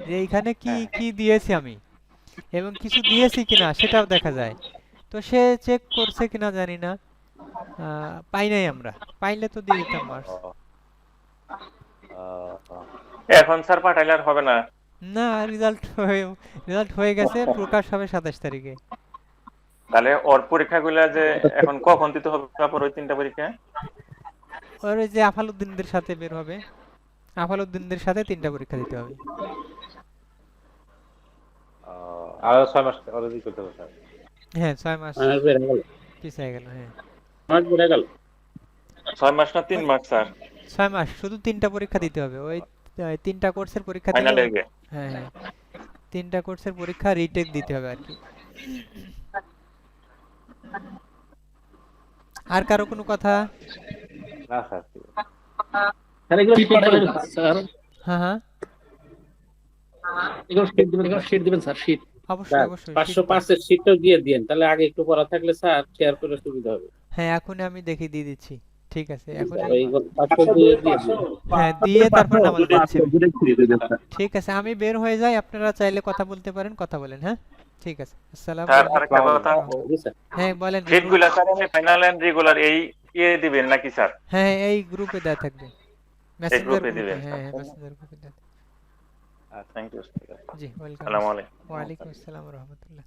যে এইখানে কি কি দিয়েছি আমি এবং কিছু দিয়েছি কিনা সেটাও দেখা যায়। তো সে চেক করছে কিনা জানি না, পাই নাই আমরা, পাইলে তো দিয়ে দিতাম মার্কস। এখন স্যার পাঠাইলে আর হবে না। না, রেজাল্ট হয়ে গেছে, প্রকাশ হবে 27 তারিখে। তাহলে ওর পরীক্ষাগুলো যে এখন কখন দিতে হবে তারপর ওই 3টা পরীক্ষা? ওর ওই যে আফালউদ্দিনদের সাথে বের হবে, আফালউদ্দিনদের সাথে 3টা পরীক্ষা দিতে হবে। আর 6 মাস অলরেডি করতে হবে স্যার। হ্যাঁ 6 মাস আমার বেড়ে গেল, পিছিয়ে গেল। হ্যাঁ আমার বেড়ে গেল। 6 মাস না 3 মাস স্যার? 6 মাস, শুধু 3টা পরীক্ষা দিতে হবে। ওই 3টা কোর্সের পরীক্ষা দিলে, ফাইনালে গিয়ে হ্যাঁ হ্যাঁ 3টা কোর্সের পরীক্ষা রিটেক দিতে হবে আর কি। আর কারো কোনো কথা? না স্যার ঠিক আছে। স্যার এগুলো শীট পাঠাবেন স্যার। হ্যাঁ হ্যাঁ এগুলো শীট দিবেন স্যার, শীট। অবশ্যই অবশ্যই। 505 এর শীটটাও দিয়ে দিয়েন, তাহলে আগে একটু পড়া থাকলে স্যার শেয়ার করে সুবিধা হবে। হ্যাঁ এখনই আমি দেখে দিয়ে দিচ্ছি। ঠিক আছে, এখন ওই 502 এর দিয়ে দিন। হ্যাঁ দিয়ে তারপর নামাজ পড়ছি। স্যার ঠিক আছে, আমি বের হয়ে যাই, আপনারা চাইলে কথা বলতে পারেন, কথা বলেন। হ্যাঁ ঠিক আছে, আসসালামু স্যার আলাইকুম। আরেকটা কথা, জি স্যার। হ্যাঁ বলেন। শীটগুলো স্যার আমি ফাইনাল এন্ড রেগুলার এই দিবেন নাকি স্যার? হ্যাঁ এই গ্রুপে দেওয়া থাকবে, মেসেঞ্জার গ্রুপে গ্রুপে। দিবেন। হ্যাঁ মেসেঞ্জার গ্রুপে দেওয়া। Thank you. জি ওয়েলকাম। আসসালামু আলাইকুম। ওয়ালাইকুম আসসালাম ওয়া রাহমাতুল্লাহ।